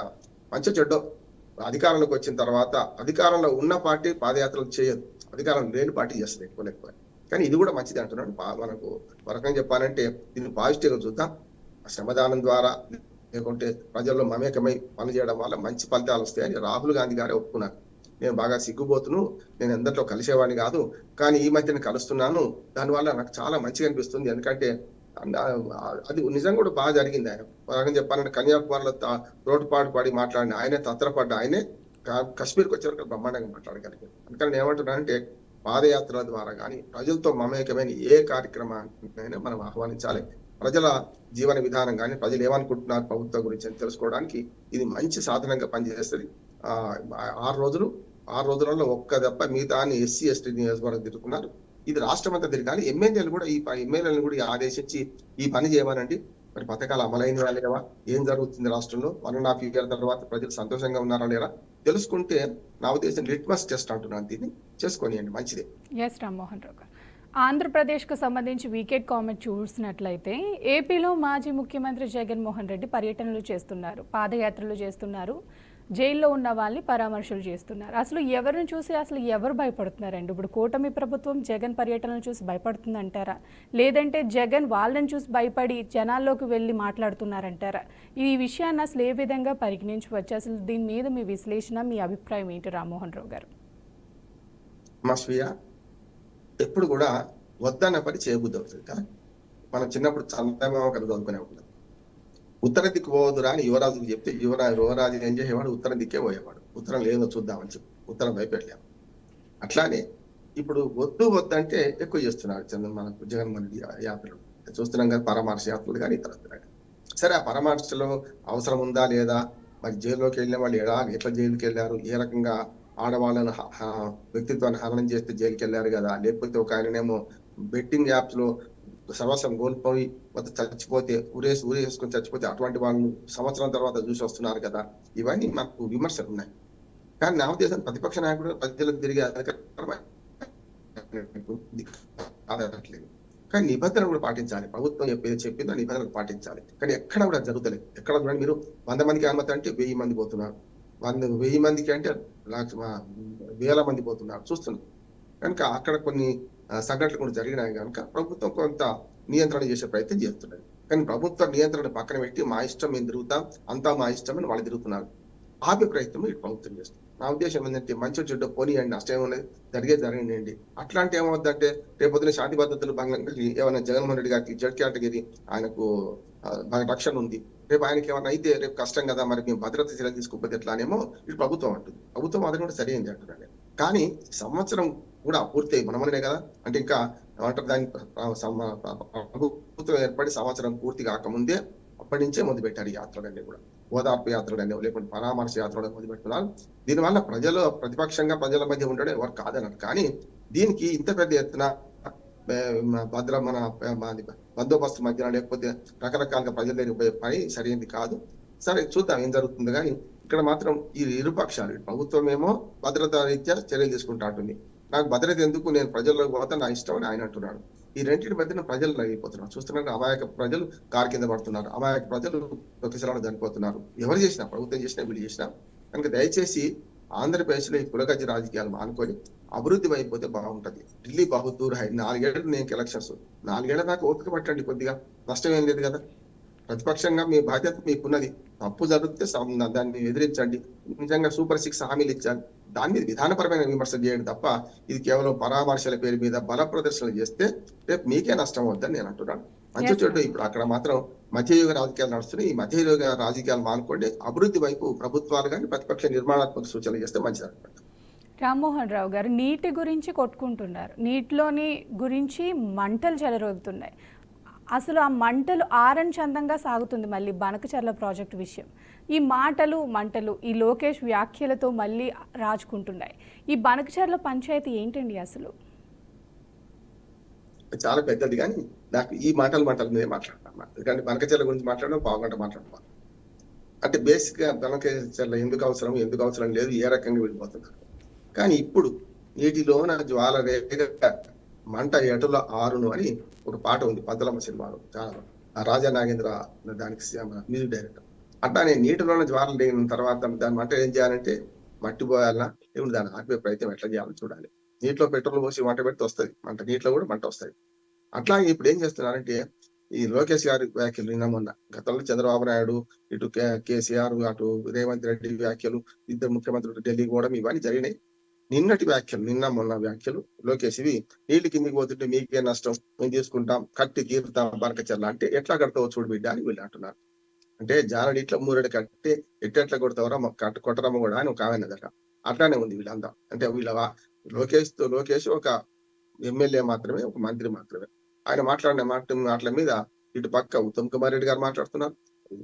మంచి చెడ్డో అధికారంలోకి వచ్చిన తర్వాత అధికారంలో ఉన్న పార్టీ పాదయాత్రలు చేయదు, అధికారం లేని పార్టీ చేస్తుంది ఎక్కువ ఎక్కువ. కానీ ఇది కూడా మంచిది అంటున్నాడు. మనకు రకంగా చెప్పాలంటే దీన్ని పాజిటివ్గా చూద్దాం. శ్రమదానం ద్వారా లేకుంటే ప్రజల్లో మమేకమై పనిచేయడం వల్ల మంచి ఫలితాలు వస్తాయని రాహుల్ గాంధీ గారే ఒప్పుకున్నారు. నేను బాగా సిగ్గుపోతును, నేను అందరిలో కలిసేవాడిని కాదు, కానీ ఈ మధ్యన కలుస్తున్నాను, దానివల్ల నాకు చాలా మంచిగా అనిపిస్తుంది. ఎందుకంటే అది నిజంగా కూడా బాగా జరిగింది. ఆయన రకంగా చెప్పాలంటే కన్యాకుమారిలో రోడ్డుపాటు పడి మాట్లాడిన ఆయనే, తత్రపడ్డ ఆయనే కాశ్మీర్కి వచ్చేవరకు బ్రహ్మాండంగా మాట్లాడగలిగారు. అందుకని నేను ఏమంటున్నానంటే పాదయాత్రల ద్వారా కానీ ప్రజలతో మమేకమైన ఏ కార్యక్రమాన్ని మనం ఆహ్వానించాలి. ప్రజల జీవన విధానం కానీ ప్రజలు ఏమనుకుంటున్నారు ప్రభుత్వం గురించి అని తెలుసుకోవడానికి ఇది మంచి సాధనంగా పనిచేస్తుంది. 6 రోజులలో ఒక్క దప్ప మిగతా ఎస్సీ ఎస్టీ నియోజకవర్గం తిరుగుతున్నారు. ఇది రాష్ట్రం అంతా తిరగాలి. ఎమ్మెల్యేలు కూడా ఎమ్మెల్యేలను కూడా ఆదేశించి ఈ పని చేయమనండి. మరి పథకాలు అమలైన లేవా, ఏం జరుగుతుంది రాష్ట్రంలో, 1.5 years తర్వాత ప్రజలు సంతోషంగా ఉన్నారా లేరా తెలుసుకుంటే నా ఉద్దేశం లిట్మస్ టెస్ట్ అంటున్నాను, దీన్ని చేసుకొనియండి, మంచిదే. ఎస్ రామ్మోహన్ రావు గారు, ఆంధ్రప్రదేశ్కు సంబంధించి వీకెండ్ కామెంట్ చూసినట్లయితే ఏపీలో మాజీ ముఖ్యమంత్రి జగన్మోహన్ రెడ్డి పర్యటనలు చేస్తున్నారు, పాదయాత్రలు చేస్తున్నారు, జైల్లో ఉన్న వాళ్ళని పరామర్శలు చేస్తున్నారు. అసలు ఎవరిని చూసి అసలు ఎవరు భయపడుతున్నారండి? ఇప్పుడు కూటమి ప్రభుత్వం జగన్ పర్యటనలు చూసి భయపడుతుందంటారా, లేదంటే జగన్ వాళ్ళని చూసి భయపడి జనాల్లోకి వెళ్ళి మాట్లాడుతున్నారంటారా? ఈ విషయాన్ని అసలు ఏ విధంగా పరిగణించవచ్చు? అసలు దీని మీద మీ విశ్లేషణ, మీ అభిప్రాయం ఏంటి రామ్మోహన్ రావు గారు? మా స్వీయ ఎప్పుడు కూడా వద్దన్న పని చేయబుద్ధి అవుతుంది కదా. మనం చిన్నప్పుడు చందమామ కథ చదువుకునే ఉంటాం. ఉత్తర దిక్కు పోవద్దురా అని యువరాజుకు చెప్తే యువరాజు ఏం చేసేవాడు? ఉత్తరం దిక్కే పోయేవాడు. ఉత్తరం లేదో చూద్దామని చెప్పి ఉత్తరం వైపు వెళ్ళాము. అట్లానే ఇప్పుడు వద్దు వద్దంటే ఎక్కువ చేస్తున్నాడు మనకు జగన్మోహన్ రెడ్డి యాత్రలు చూస్తున్నాం కదా, పరామర్శ యాత్రలు కానీ ఇతర. సరే, ఆ పరామర్శలో అవసరం ఉందా లేదా, మరి జైల్లోకి వెళ్ళిన వాళ్ళు ఎట్లా జైలుకి వెళ్ళారు, ఏ రకంగా ఆడవాళ్ళను వ్యక్తిత్వాన్ని హననం చేస్తే జైలుకి వెళ్ళారు కదా, లేకపోతే ఒక ఆయననేమో బెట్టింగ్ యాప్స్ లో సర్వస్వం కోల్పోయి చచ్చిపోతే ఊరేసుకొని చచ్చిపోతే అటువంటి వాళ్ళని సంవత్సరం తర్వాత చూసి వస్తున్నారు కదా. ఇవన్నీ మనకు విమర్శలు ఉన్నాయి. కానీ నా ఉద్దేశం ప్రతిపక్ష నాయకుడు ప్రజలకు తిరిగే అధికారం ఆదరట్లేదు. కానీ నిబంధనలు కూడా పాటించాలి. ప్రభుత్వం చెప్పిందో నిబంధనలు పాటించాలి. కానీ ఎక్కడ కూడా జరుగుతలేదు. ఎక్కడ చూడండి, మీరు 100 మందికి అనుమతి అంటే 1000 మంది పోతున్నారు, 1000 మందికి అంటే వేల మంది పోతున్నారు చూస్తున్నాం. కనుక అక్కడ కొన్ని సంఘటనలు కూడా జరిగినాయి కనుక ప్రభుత్వం కొంత నియంత్రణ చేసే ప్రయత్నం చేస్తున్నది. కానీ ప్రభుత్వ నియంత్రణ పక్కన పెట్టి మా ఇష్టం మేము తిరుగుతాం, అంతా మా ఇష్టం అని వాళ్ళు తిరుగుతున్నారు. ఆపే ప్రయత్నం ఇటు ప్రభుత్వం చేస్తుంది. నా ఉద్దేశం ఏంటంటే మంచి చెడ్డ పోనీయండి, నష్టం ఏమన్నది జరగండి. అట్లాంటి ఏమవుద్దంటే రేపొద్దున శాంతి భద్రతలు భంగం ఏమైనా జగన్మోహన్ రెడ్డి గారికి జడ్ కేటగిరీ ఆయనకు రక్షణ ఉంది, రేపు ఆయనకి ఏమైనా అయితే రేపు కష్టం కదా, మరి మేము భద్రత చర్యలు తీసుకోకపోతే ఎట్లానేమో ఇటు ప్రభుత్వం అంటుంది. ప్రభుత్వం అది కూడా సరైనది అంటున్నాను. కానీ సంవత్సరం కూడా పూర్తి మనమనే కదా, అంటే ఇంకా ఏమంటారు దాని ప్రభుత్వం ఏర్పడి సంవత్సరం పూర్తి కాకముందే అప్పటి నుంచే మొదలు పెట్టారు ఈ యాత్రలన్నీ కూడా. ఓదార్పు యాత్రలన్నీ లేకుంటే పరామర్శ యాత్రలు మొదలు పెడుతున్నారు. దీనివల్ల ప్రతిపక్షంగా ప్రజల మధ్య ఉండడం ఎవరు కాదన్నారు. కానీ దీనికి ఇంత పెద్ద ఎత్తున మన బందోబస్తు మధ్యన లేకపోతే రకరకాలుగా ప్రజల దగ్గర పోయే పని సరైనది కాదు. సరే, చూద్దాం ఏం జరుగుతుంది. కానీ ఇక్కడ మాత్రం ఈ ఇరుపక్షాలు, ప్రభుత్వం ఏమో భద్రతా రీత్యా చర్యలు తీసుకుంటా ఉంటుంది. నాకు భద్రత ఎందుకు, నేను ప్రజల్లోకి పోతా, నా ఇష్టం అని ఆయన అంటున్నాడు. ఈ రెండింటి మధ్యన ప్రజలు అయిపోతున్నారు. చూస్తున్నారు, అమాయక ప్రజలు కారు కింద పడుతున్నారు, అమాయక ప్రజలు ప్రతిశలాలు చనిపోతున్నారు. ఎవరు చేసినా, ప్రభుత్వం చేసినా వీళ్ళు చేసినా. కనుక దయచేసి ఆంధ్రప్రదేశ్ లో ఈ కులగజ్జి రాజకీయాలు మానుకొని అభివృద్ధి అయిపోతే బాగుంటది. ఢిల్లీ బహుదూర్ హై. 4 ఏళ్ళు నేను ఎలక్షన్స్, 4 ఏళ్ల దాకా ఓపిక పట్టండి, కొద్దిగా నష్టం ఏం లేదు కదా. ప్రతిపక్షంగా మీ బాధ్యత మీకున్నది. తప్పు జరిగితే దాన్ని ఎదిరించండి. నిజంగా సూపర్ 6 హామీలు ఇచ్చారు, దాని మీద విధానపరమైన విమర్శలు చేయండి తప్ప ఇది కేవలం పరామర్శల పేరు మీద బల ప్రదర్శనలు చేస్తే రేపు మీకే నష్టం అవుద్దని నేను అంటున్నాను. మంచి చెడు ఇప్పుడు అక్కడ మాత్రం మధ్యయుగ రాజకీయాలు నడుస్తున్నాయి. ఈ మధ్యయుగ రాజకీయాలు మానుకోండి, అభివృద్ధి వైపు ప్రభుత్వాలు కానీ ప్రతిపక్ష నిర్మాణాత్మక సూచనలు చేస్తే మంచిది అనుకుంటాను. రామ్మోహన్ రావు గారు, నీటి గురించి కొట్టుకుంటున్నారు, నీటిలోని గురించి మంటలు చెలరేగుతున్నాయి. అసలు ఆ మంటలు చందంగా సాగుతుంది మళ్ళీ బనకచర్ల ప్రాజెక్టు విషయం. ఈ మంటలు ఈ లోకేష్ వ్యాఖ్యలతో మళ్ళీ రాజుకుంటున్నాయి. ఈ బనకచర్ల పంచాయతీ ఏంటండి అసలు? చాలా పెద్దది, కానీ నాకు ఈ మాటల మీద మాట్లాడతాను. ఎందుకంటే బనకచర్ల గురించి మాట్లాడడం పావుగంట మాట్లాడుకోవాలి. అంటే బేసిక్ గా బనకచర్ల ఎందుకు అవసరం లేదు, ఏ రకంగా వెళ్ళిపోతున్నారు. కానీ ఇప్పుడు నీటిలోన జ్వాల రేగ మంట ఎటుల ఆరును అని ఒక పాట ఉంది పంతలమ్మ సినిమాలో, చాలా రాజా నాగేంద్ర దానికి మ్యూజిక్ డైరెక్టర్. అట్లానే నీటిలోన జ్వాలలు రేగిన తర్వాత దాని మంట ఏం చేయాలంటే మట్టి పోయాలన్నా లేకుంటే దాన్ని ఆపే ప్రయత్నం ఎట్లా చేయాలో చూడాలి. నీటిలో పెట్రోల్ పోసి మంట పెడితే వస్తుంది మంట, నీటిలో కూడా మంట వస్తుంది. అట్లాగే ఇప్పుడు ఏం చేస్తున్నారంటే ఈ లోకేష్ గారి వ్యాఖ్యలు నిన్న మొన్న, గతంలో చంద్రబాబు నాయుడు, ఇటు కేసీఆర్, అటు రేవంత్ రెడ్డి వ్యాఖ్యలు, ఇద్దరు ముఖ్యమంత్రులు ఢిల్లీ కూడా ఇవన్నీ జరిగినాయి. నిన్నటి వ్యాఖ్యలు, నిన్న మొన్న వ్యాఖ్యలు లోకేష్ ఇవి, నీళ్లు కిందికి పోతుంటే మీకే నష్టం, మేము తీసుకుంటాం, కట్టి తీరుతాం బనకచర్ల అంటే ఎట్లా కడతావో చూడు బిడ్డ అని వీళ్ళు అంటున్నారు. అంటే జానడి ఇట్లా మూరెడు కట్టి ఎట్లా కొడతావరా కొట్టరమ్మ కూడా అని ఒక ఆమెనదట. అట్లానే ఉంది వీళ్ళంతా. అంటే వీళ్ళ లోకేష్ ఒక ఎమ్మెల్యే మాత్రమే, ఒక మంత్రి మాత్రమే. ఆయన మాట్లాడిన మాటల మీద ఇటు పక్క ఉత్తమ్ కుమార్ రెడ్డి గారు మాట్లాడుతున్నారు,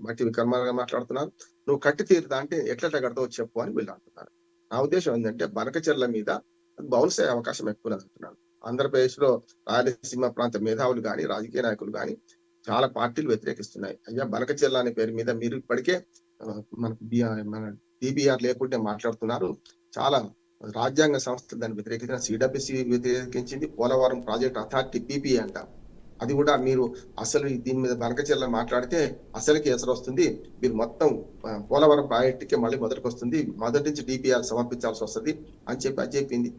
మట్టి విక్రమార్ గారు మాట్లాడుతున్నారు. నువ్వు కట్టి తీరుతా అంటే ఎట్లా కడతావో చెప్పు అని వీళ్ళు అంటున్నారు. నా ఉద్దేశం ఏంటంటే బనకచర్ల మీద బౌన్స్ అయ్యే అవకాశం ఎక్కువ అంటున్నాను. ఆంధ్రప్రదేశ్ లో రాయలసీమ ప్రాంత మేధావులు కానీ రాజకీయ నాయకులు కానీ చాలా పార్టీలు వ్యతిరేకిస్తున్నాయి. అయ్యా బనకచర్ల అనే పేరు మీద మీరు ఇప్పటికే మన DBR లేకుంటే మాట్లాడుతున్నారు, చాలా రాజ్యాంగ సంస్థలు దాన్ని వ్యతిరేకించిన సిడబ్ల్యూసి వ్యతిరేకించింది. పోలవరం ప్రాజెక్ట్ అథారిటీ పిపి అంట, అది కూడా మీరు అసలు దీని మీద బనకచెర్ల మాట్లాడితే అసలుకి ఎసరు వస్తుంది, మీరు మొత్తం పోలవరం ప్రాజెక్టుకే మళ్ళీ మొదటికి వస్తుంది, మొదటి నుంచి డిపిఆర్ సమర్పించాల్సి వస్తుంది అని చెప్పి అది చెప్పింది.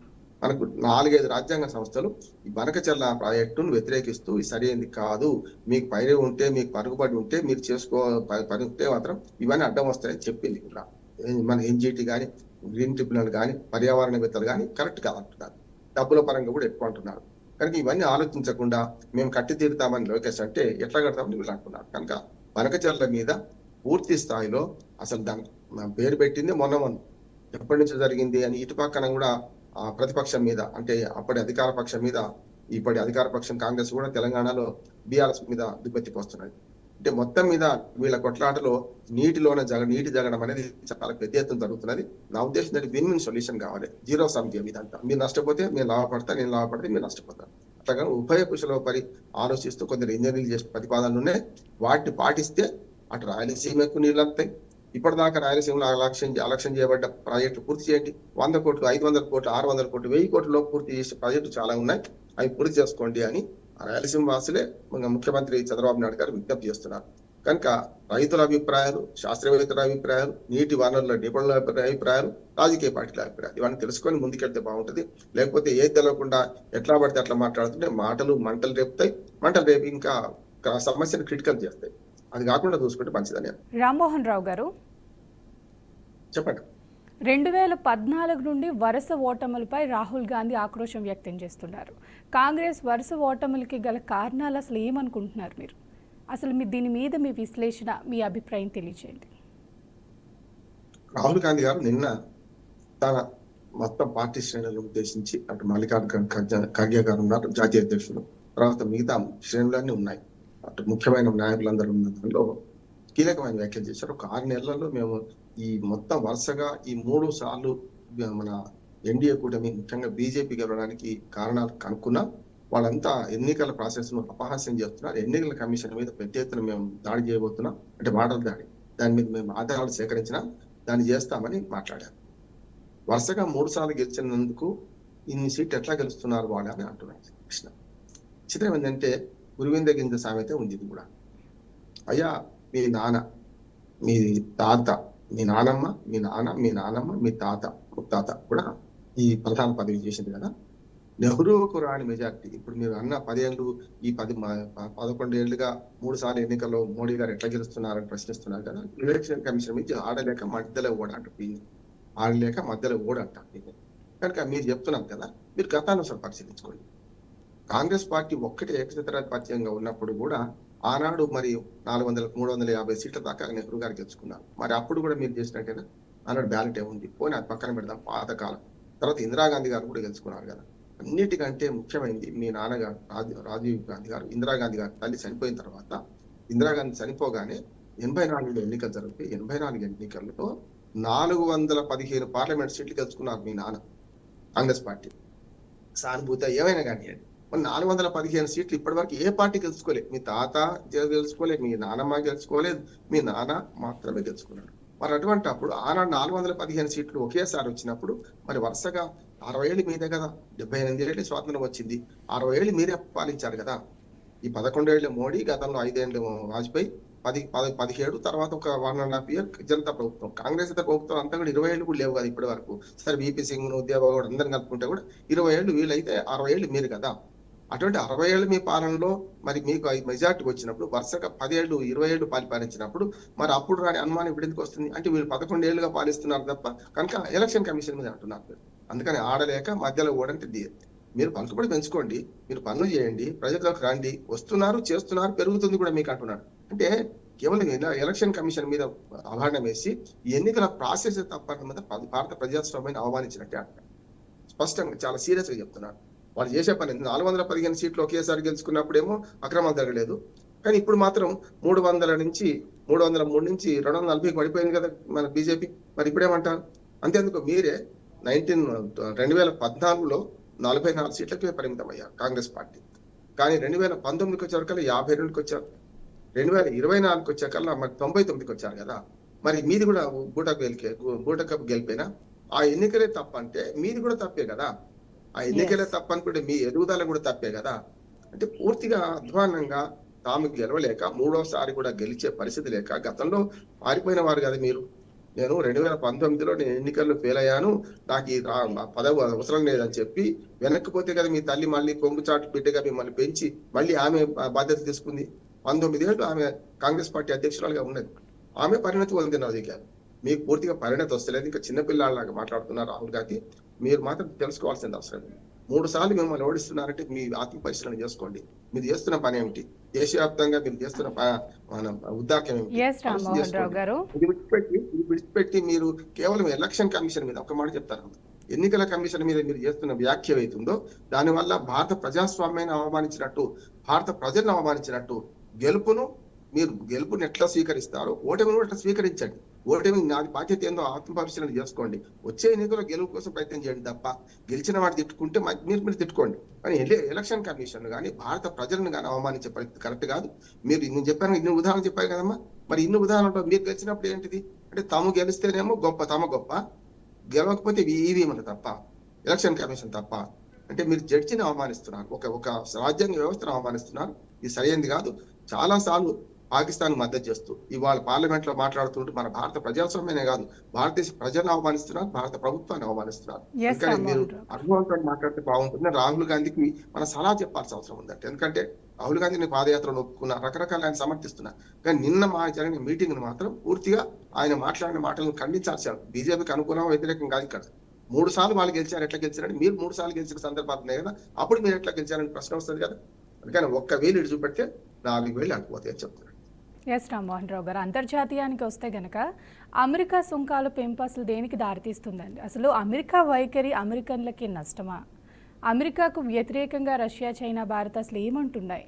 మనకు 4-5 రాజ్యాంగ సంస్థలు ఈ బనకచెర్ల ప్రాజెక్టును వ్యతిరేకిస్తూ ఇది సరైనది కాదు, మీకు పైరే ఉంటే మీకు పరుగుబడి ఉంటే మీరు పని ఉంటే మాత్రం ఇవన్నీ అడ్డం వస్తాయని చెప్పింది కూడా. మన ఎన్జిటి కానీ గ్రీన్ ట్రిబ్యునల్ కానీ పర్యావరణవేత్తలు కానీ కరెక్ట్ కాదంటున్నారు, డబ్బుల పరంగా కూడా ఎక్కువ అంటున్నారు. కనుక ఇవన్నీ ఆలోచించకుండా మేము కట్టి తీరుతామని లోకేష్ అంటే ఎట్లా కడతామని వీళ్ళు అంటున్నారు. కనుక బనకచెర్ల మీద పూర్తి స్థాయిలో అసలు దాని పేరు పెట్టింది మొన్న ఎప్పటి నుంచి జరిగింది అని ఇటు పక్కన కూడా ప్రతిపక్షం మీద అంటే అప్పటి అధికార పక్షం మీద ఇప్పటి అధికార పక్షం కాంగ్రెస్ కూడా తెలంగాణలో బీఆర్ఎస్ మీద దుబ్బెత్తిపోస్తున్నది. అంటే మొత్తం మీద వీళ్ళ కొట్లాటలో నీటి జగడం అనేది చాలా పెద్ద ఎత్తున జరుగుతున్నది. నా ఉద్దేశం ఏంటంటే విన్ విన్ సొల్యూషన్ కావాలి, జీరో సమ్ గేమ్ ఇదంతా. మీరు నష్టపోతే నేను లాభపడతా, నేను లాభపడితే మీరు నష్టపోతాను. అట్లాగా ఉభయ కుశలోపరి ఆలోచిస్తూ కొందరు ఇంజనీరింగ్ చేసే ప్రతిపాదనలు ఉన్నాయి, వాటిని పాటిస్తే అటు రాయలసీమకు నీళ్ళు వస్తాయి. ఇప్పటిదాకా రాయలసీమలో అలక్ష్యం చేయబడ్డ ప్రాజెక్టులు పూర్తి చేయండి. 100 కోట్లు, 500 కోట్లు, 600 కోట్లు, 1000 కోట్లలో పూర్తి చేసే ప్రాజెక్టులు చాలా ఉన్నాయి, అవి పూర్తి చేసుకోండి అని రాయలసీమ వాసులే ముఖ్యమంత్రి చంద్రబాబు నాయుడు గారు విజ్ఞప్తి చేస్తున్నారు. కనుక రైతుల అభిప్రాయాలు, శాస్త్రవేత్తల అభిప్రాయాలు, నీటి వనరుల నిపుణుల అభిప్రాయాలు, రాజకీయ పార్టీల అభిప్రాయాలు ఇవన్నీ తెలుసుకొని ముందుకెళ్తే బాగుంటుంది. లేకపోతే ఏది తెలియకుండా ఎట్లా పడితే అట్లా మాట్లాడుతుంటే మంటలు రేపుతాయి, మంటలు రేపు ఇంకా సమస్యను క్రిటికల్ చేస్తాయి. అది కాకుండా చూసుకుంటే మంచిదని. రామ్మోహన్ రావు గారు చెప్పండి. 2014 నుండి వరుస ఓటములపై రాహుల్ గాంధీ ఆక్రోశం వ్యక్తం చేస్తున్నారు. కాంగ్రెస్ వరుస ఓటములకి గల కారణాలు అసలు ఏమనుకుంటున్నారు మీరు? అసలు దీని మీద మీ విశ్లేషణ, మీ అభిప్రాయం తెలియజేయండి. రాహుల్ గాంధీ గారు నిన్న తన మొత్తం పార్టీ శ్రేణులను ఉద్దేశించి అటు మల్లికార్జున ఖర్గే గారు ఉన్నారు, జాతీయ అధ్యక్షులు, తర్వాత మిగతా శ్రేణులన్నీ ఉన్నాయి, అటు ముఖ్యమైన నాయకులందరూ ఉన్న దానిలో కీలకమైన వ్యాఖ్యలు చేశారు. ఒక 6 నెలల్లో మేము ఈ మొత్తం వరుసగా ఈ 3 సార్లు మన ఎన్డీఏ కూటమి ముఖ్యంగా బీజేపీ గెలవడానికి కారణాలు కనుక్కున్నా, వాళ్ళంతా ఎన్నికల ప్రాసెస్ ను అపహాస్యం చేస్తున్నారు. ఎన్నికల కమిషన్ మీద పెద్ద ఎత్తున మేము దాడి చేయబోతున్నాం అంటే మాటల దాడి, దాని మీద మేము ఆధారాలు సేకరించినా దాన్ని చేస్తామని మాట్లాడారు. వరుసగా 3 సార్లు గెలిచినందుకు ఇన్ని సీట్లు ఎట్లా గెలుస్తున్నారు వాళ్ళు అని అంటున్నారు ప్రశ్న. చిత్రం ఏంటంటే గురువింద గింజ సామెత ఉంది. ఇది కూడా అయ్యా మీ నాన్న, మీ తాత, మీ నానమ్మ, మీ నానమ్మ, మీ తాత ముత్తాత కూడా ఈ ప్రధాన పదవి చేసింది కదా. నెహ్రూకు రాని మెజార్టీ ఇప్పుడు మీరు అన్న 10 ఏళ్ళు, ఈ 11 ఏళ్లుగా 3 సార్లు ఎన్నికల్లో మోడీ గారు ఎట్లా గెలుస్తున్నారని ప్రశ్నిస్తున్నారు కదా. ఎలక్షన్ కమిషన్ నుంచి ఆడలేక మధ్యలో ఓడంటారు. కనుక మీరు చెప్తున్నారు కదా, మీరు గతానుసారం పరిశీలించుకోండి. కాంగ్రెస్ పార్టీ ఒక్కటే ఏకఛత్రాధిపత్యంగా ఉన్నప్పుడు కూడా ఆనాడు మరి 400-350 సీట్ల దాకా నెహ్రూ గారు గెలుచుకున్నారు. మరి అప్పుడు కూడా మీరు చేసినట్టేనా? ఆనాడు బ్యాలెట్ ఏముంది, పోనీ అది పక్కన పెడదాం, పాతకాలం. తర్వాత ఇందిరాగాంధీ గారు కూడా గెలుచుకున్నారు కదా. అన్నిటికంటే ముఖ్యమైనది మీ నాన్నగారు రాజీవ్ గాంధీ గారు, ఇందిరాగాంధీ గారు తల్లి చనిపోయిన తర్వాత, ఇందిరాగాంధీ చనిపోగానే 84లో ఎన్నికలు జరిగితే 84 ఎన్నికల్లో 415 పార్లమెంట్ సీట్లు గెలుచుకున్నారు మీ నాన్న. కాంగ్రెస్ పార్టీ సానుభూతి ఏమైనా కానివ్వండి, 415 సీట్లు ఇప్పటి వరకు ఏ పార్టీ గెలుచుకోలేదు. మీ తాత గెలుచుకోలేదు, మీ నాన్నమ్మ గెలుచుకోలేదు, మీ నాన్న మాత్రమే గెలుచుకున్నాడు. మరి అటువంటి అప్పుడు ఆనాడు 415 సీట్లు ఒకేసారి వచ్చినప్పుడు మరి వరుసగా 60 ఏళ్ళు మీదే కదా. 78 ఏళ్ళు స్వాతంత్రం వచ్చింది, 60 ఏళ్ళు మీరే పాలించారు కదా. ఈ 11 ఏళ్ళు మోడీ, గతంలో 5 ఏళ్ళు వాజ్పేయి, 17 తర్వాత ఒక 1.5 year జనతా ప్రభుత్వం. కాంగ్రెస్ ప్రభుత్వం అంతా కూడా 20 ఏళ్ళు కూడా లేవు కదా ఇప్పటి వరకు. సరే వీపీ సింగ్, దేవగౌడ అందరిని కలుపుకుంటే కూడా 20 ఏళ్ళు, వీళ్ళైతే 60 ఏళ్ళు మీరు కదా. అటువంటి 60 ఏళ్ళు మీ పాలనలో మరి మీకు మెజార్టీ వచ్చినప్పుడు వరుసగా 10 ఏళ్ళు, 20 ఏళ్ళు పాలించినప్పుడు మరి అప్పుడు రాని అనుమానం ఇప్పుడు ఎందుకు వస్తుంది అంటే వీళ్ళు 11 ఏళ్ళుగా పాలిస్తున్నారు తప్ప. కనుక ఎలక్షన్ కమిషన్ మీద అంటున్నారు. అందుకని ఆడలేక మధ్యలో ఓడంటే మీరు పలుకుబడి పెంచుకోండి, మీరు పనులు చేయండి, ప్రజలకు రండి, వస్తున్నారు, చేస్తున్నారు, పెరుగుతుంది కూడా మీకు అంటున్నారు. అంటే కేవలం ఎలక్షన్ కమిషన్ మీద అవగాహన వేసి ఎన్నికల ప్రాసెస్ తప్పని మీద భారత ప్రజాస్వామ్యాన్ని అవమానించినట్టే అంటారు. స్పష్టంగా చాలా సీరియస్ గా చెప్తున్నారు. వాళ్ళు చేసే పని 415 సీట్లు ఒకేసారి గెలుచుకున్నప్పుడేమో అక్రమాలు జరగలేదు, కానీ ఇప్పుడు మాత్రం 303 నుంచి 240కి పడిపోయింది కదా మన బీజేపీ. మరి ఇప్పుడేమంటారు? అంతేందుకు మీరే 2014లో 44 సీట్లకే పరిమితం అయ్యారు కాంగ్రెస్ పార్టీ. కానీ 2019కి వచ్చేవరకల్లా 52కి వచ్చారు, 2024కి వచ్చాకల్లా మరి 99కి వచ్చారు కదా. మరి మీది కూడా బూటకపు గెలిపేనా? ఆ ఎన్నికలే తప్పంటే మీది కూడా తప్పే కదా. ఆ ఎన్నికలే తప్పనుకుంటే మీ ఎదుగుదల కూడా తప్పే కదా. అంటే పూర్తిగా అధ్వాన్నంగా తాము గెలవలేక మూడోసారి కూడా గెలిచే పరిస్థితి లేక గతంలో పారిపోయిన వారు కదా మీరు. నేను 2019లో నేను ఎన్నికల్లో ఫెయిల్ అయ్యాను. నాకు ఈ పదవి అవసరం లేదని చెప్పి వెనక్కిపోతే కదా మీ తల్లి మళ్ళీ కొంగుచాటు బిడ్డగా మిమ్మల్ని పెంచి మళ్ళీ ఆమె బాధ్యత తీసుకుంది. 19 ఏళ్ళు ఆమె కాంగ్రెస్ పార్టీ అధ్యక్షురాలుగా ఉన్నది. ఆమె పరిణతి పొందినది కాదు. మీకు పూర్తిగా పరిణతి వస్తలేదు. ఇంకా చిన్నపిల్లలాగా మాట్లాడుతున్నారు రాహుల్ గాంధీ. మీరు మాత్రం తెలుసుకోవాల్సిన అవసరం ఉంది. 3 సార్లు మిమ్మల్ని ఓడిస్తున్నారంటే మీ ఆత్మ పరిశీలన చేసుకోండి. మీరు చేస్తున్న పని ఏమిటి? దేశవ్యాప్తంగా మీరు చేస్తున్న మన ఉద్దాకం ఏమిటి? ఎస్ రామ్మోహన్ రావు గారు. ఇది విడిచిపెట్టి మీరు కేవలం ఎలక్షన్ కమిషన్ మీద ఒక మాట చెప్తారు. ఎన్నికల కమిషన్ మీద మీరు చేస్తున్న వ్యాఖ్య ఏతుందో దానివల్ల భారత ప్రజాస్వామ్యాన్ని అవమానించినట్టు, భారత ప్రజలను అవమానించినట్టు, గెలుపుని ఎట్లా స్వీకరిస్తారో ఓటమిని కూడా ఎట్లా స్వీకరించండి. ఓటమి నాది బాధ్యత ఏందో ఆత్మ పరిశీలన చేసుకోండి. వచ్చే ఎన్నికల్లో గెలుపు కోసం ప్రయత్నం చేయండి తప్ప గెలిచిన వాడు తిట్టుకుంటే మీరు తిట్టుకోండి. కానీ ఎలక్షన్ కమిషన్ కానీ భారత ప్రజలను కానీ అవమానించే పరిస్థితి కరెక్ట్ కాదు. మీరు నేను చెప్పాను, ఇన్ని ఉదాహరణలు చెప్పారు కదమ్మా. మరి ఇన్ని ఉదాహరణలో మీరు గెలిచినప్పుడు ఏంటిది అంటే తాము గెలిస్తేనేమో తమ గొప్ప, గెలవకపోతే ఈవీఎంలు తప్ప, ఎలక్షన్ కమిషన్ తప్ప. అంటే మీరు జడ్జిని అవమానిస్తున్నారు, ఒక రాజ్యాంగ వ్యవస్థను అవమానిస్తున్నారు. ఇది సరైనది కాదు. చాలా సార్లు పాకిస్తాన్ మద్దతు చేస్తూ ఇవాళ పార్లమెంట్ లో మాట్లాడుతుంటే మన భారత ప్రజాస్వామ్యమే కాదు భారతదేశ ప్రజలను అవమానిస్తున్నారు, భారత ప్రభుత్వాన్ని అవమానిస్తున్నారు. ఎందుకంటే మీరు అనుభవంతో మాట్లాడితే బాగుంటుంది. రాహుల్ గాంధీకి మన సలహా చెప్పాల్సిన అవసరం ఉందంటే, ఎందుకంటే రాహుల్ గాంధీని పాదయాత్రలో ఒప్పుకున్న రకరకాల ఆయన సమర్థిస్తున్నారు. కానీ నిన్న జరిగిన మీటింగ్ మాత్రం పూర్తిగా ఆయన మాట్లాడిన మాటలను ఖండించాల్సి బీజేపీకి అనుకూలంగా వ్యతిరేకం కాదు. ఇక్కడ 3 సార్లు వాళ్ళు గెలిచారు, ఎట్లా గెలిచారని మీరు 3 సార్లు గెలిచిన సందర్భాలు ఉన్నాయి కదా, అప్పుడు మీరు ఎట్లా గెలిచారని ప్రశ్న వస్తుంది కదా. అందుకని 1 వేలు ఇటు చూపెడితే 4 వేలు అటుపోతాయి అని చెప్తున్నారు. ఎస్ రామ్మోహన్ రావు గారు, అంతర్జాతీయానికి వస్తే గనక అమెరికా సుంకాల పెంపు అసలు దేనికి దారితీస్తుందండి? అసలు అమెరికా వైఖరి అమెరికన్లకి నష్టమా? అమెరికాకు వ్యతిరేకంగా రష్యా, చైనా, భారత్ అసలు ఏమంటున్నాయి?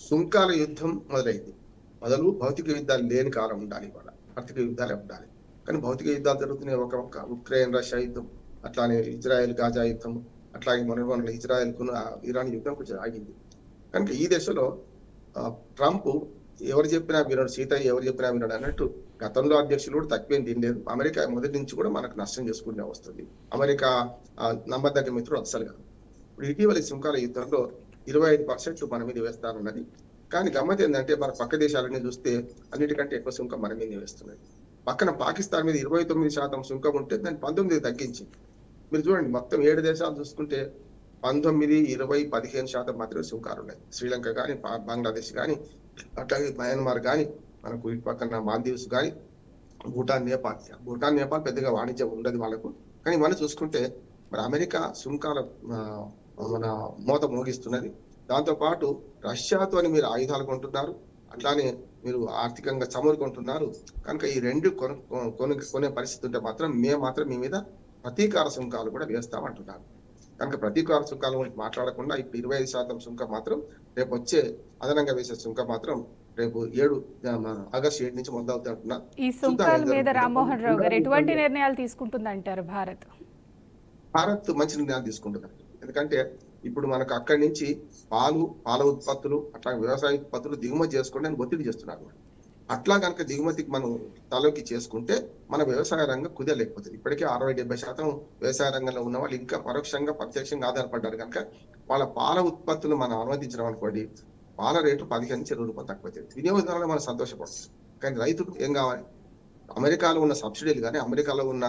సుంకాల యుద్ధం మొదలైంది. భౌతిక యుద్ధాలు లేని కాలం ఉండాలి, ఇవాళ ఆర్థిక యుద్ధాలే ఉండాలి. కానీ భౌతిక యుద్ధాలు జరుగుతున్నాయి. ఒక ఉక్రెయిన్ రష్యా యుద్ధం, అట్లానే ఇజ్రాయెల్ గాజా యుద్ధం, అట్లాగే మొన్న ఇజ్రాయెల్ కు ఇరాన్ యుద్ధం కొంచెం ఆగింది. కనుక ఈ దశలో ట్రంప్ ఎవరు చెప్పినా వినడు, సీతయ్య ఎవరు చెప్పినా వినడు అన్నట్టు గతంలో అధ్యక్షులు కూడా తక్కువేం తినలేదు. అమెరికా మొదటి నుంచి కూడా మనకు నష్టం చేసుకుంటే వస్తుంది. అమెరికా నమ్మదగ్గ మిత్రుడు అస్సలు కాదు. ఇప్పుడు ఇటీవల సుంకాల యుద్ధంలో 25% మన మీద వేస్తారన్నది. కానీ గమ్మత్ ఏంటంటే మన పక్క దేశాలన్నీ చూస్తే అన్నిటికంటే ఎక్కువ సుంకం మన మీద వేస్తున్నది. పక్కన పాకిస్తాన్ మీద 29% సుంకం ఉంటే దాన్ని 19 తగ్గించి మీరు చూడండి. మొత్తం 7 దేశాలు చూసుకుంటే 19, 20, 15% మాత్రమే సుంకాలు ఉన్నాయి. శ్రీలంక కానీ, బంగ్లాదేశ్ కానీ, అట్లాగే మయన్మార్ కానీ, మనకు ఇటు పక్కన మాల్దీవ్స్ కానీ, భూటాన్, నేపాల్ పెద్దగా వాణిజ్యం ఉండదు వాళ్ళకు. కానీ మనం చూసుకుంటే మరి అమెరికా సుంకాల మన మోత మోగిస్తున్నది. దాంతో పాటు రష్యాతో మీరు ఆయుధాలు కొంటున్నారు, అట్లానే మీరు ఆర్థికంగా చమురుకుంటున్నారు. కనుక ఈ రెండు కొనే పరిస్థితి ఉంటే మాత్రం మీ మీద ప్రతీకార సుంకాలు కూడా వేస్తామంటున్నారు. కనుక ప్రతీకార సుంకాల గురించి మాట్లాడకుండా ఇప్పుడు 25% సుంకం మాత్రం రేపు వచ్చే అదనంగా వేసే సుంకం మాత్రం రేపు ఆగస్టు 7 నుంచి మొదలవుతుంది అంటున్నారు. ఈ సుంకాల మీద రామ్మోహన్ రావు గారు ఎటువంటి నిర్ణయాలు తీసుకుంటుంది అంటారు? భారత్ మంచి నిర్ణయాలు తీసుకుంటున్నారు. ఎందుకంటే ఇప్పుడు మనకు అక్కడి నుంచి పాల ఉత్పత్తులు అట్లా వ్యవసాయ ఉత్పత్తులు దిగుమతి చేసుకోండి అని ఒత్తిడి చేస్తున్నారు. అట్లా కనుక దిగుమతికి మనం తలకి చేసుకుంటే మన వ్యవసాయ రంగం కుదరలేకపోతుంది. ఇప్పటికే 60-70% వ్యవసాయ రంగంలో ఉన్న వాళ్ళు ఇంకా పరోక్షంగా ప్రత్యక్షంగా ఆధారపడ్డారు. కనుక వాళ్ళ పాల ఉత్పత్తులు మనం అనుమతించడం అనుకోండి, పాల రేటు 15 నుంచి 20 రూపాయలు తక్కువైతుంది. వినియోగదారులు మనం సంతోషపడుతుంది. కానీ రైతుకు ఏం కావాలి? అమెరికాలో ఉన్న సబ్సిడీలు కానీ, అమెరికాలో ఉన్న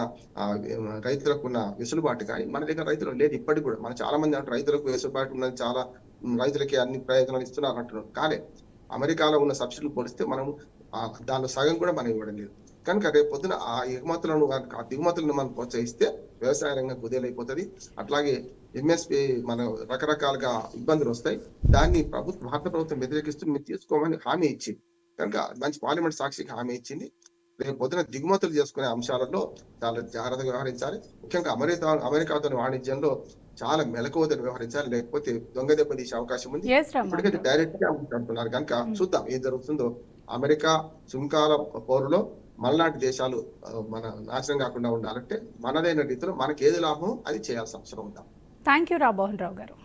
రైతులకు ఉన్న వెసులుబాటు కానీ మన దగ్గర రైతులు లేదు. ఇప్పటికి కూడా మన చాలా మంది అంటే రైతులకు వెసులుబాటు ఉన్నది, చాలా రైతులకి అన్ని ప్రయోజనాలు ఇస్తున్నారు అంటున్నారు. కానీ అమెరికాలో ఉన్న సబ్సిడీలు పోలిస్తే మనం దానిలో సగం కూడా మనం ఇవ్వడం లేదు. కనుక రేపు పొద్దున ఆ దిగుమతులను మనం ప్రోత్సహిస్తే వ్యవసాయ రంగం కుదేలైపోతుంది. అట్లాగే ఎంఎస్పీ మన రకరకాలుగా ఇబ్బందులు వస్తాయి. దాన్ని భారత ప్రభుత్వం వ్యతిరేకిస్తూ మీరు తీసుకోమని హామీ ఇచ్చింది. కనుక మంచి పార్లమెంట్ సాక్షికి హామీ ఇచ్చింది. రేపు పొద్దున దిగుమతులు చేసుకునే అంశాలలో చాలా జాగ్రత్తగా వ్యవహరించాలి. ముఖ్యంగా అమెరికాతో వాణిజ్యంలో చాలా మెలకువతో వ్యవహరించాలి, లేకపోతే దొంగ దెబ్బ తీసే అవకాశం ఉంది. ఇప్పటికైతే డైరెక్ట్ గా అంటున్నారు. కనుక చూద్దాం ఏం జరుగుతుందో. అమెరికా సుంకాల పోరులో మనలాంటి దేశాలు మన నాశనం కాకుండా ఉండాలంటే మనదైన రీతిలో మనకి ఏది లాభం అది చేయాల్సిన అవసరం ఉందా. థ్యాంక్ యూ రామ్మోహన్ రావు గారు.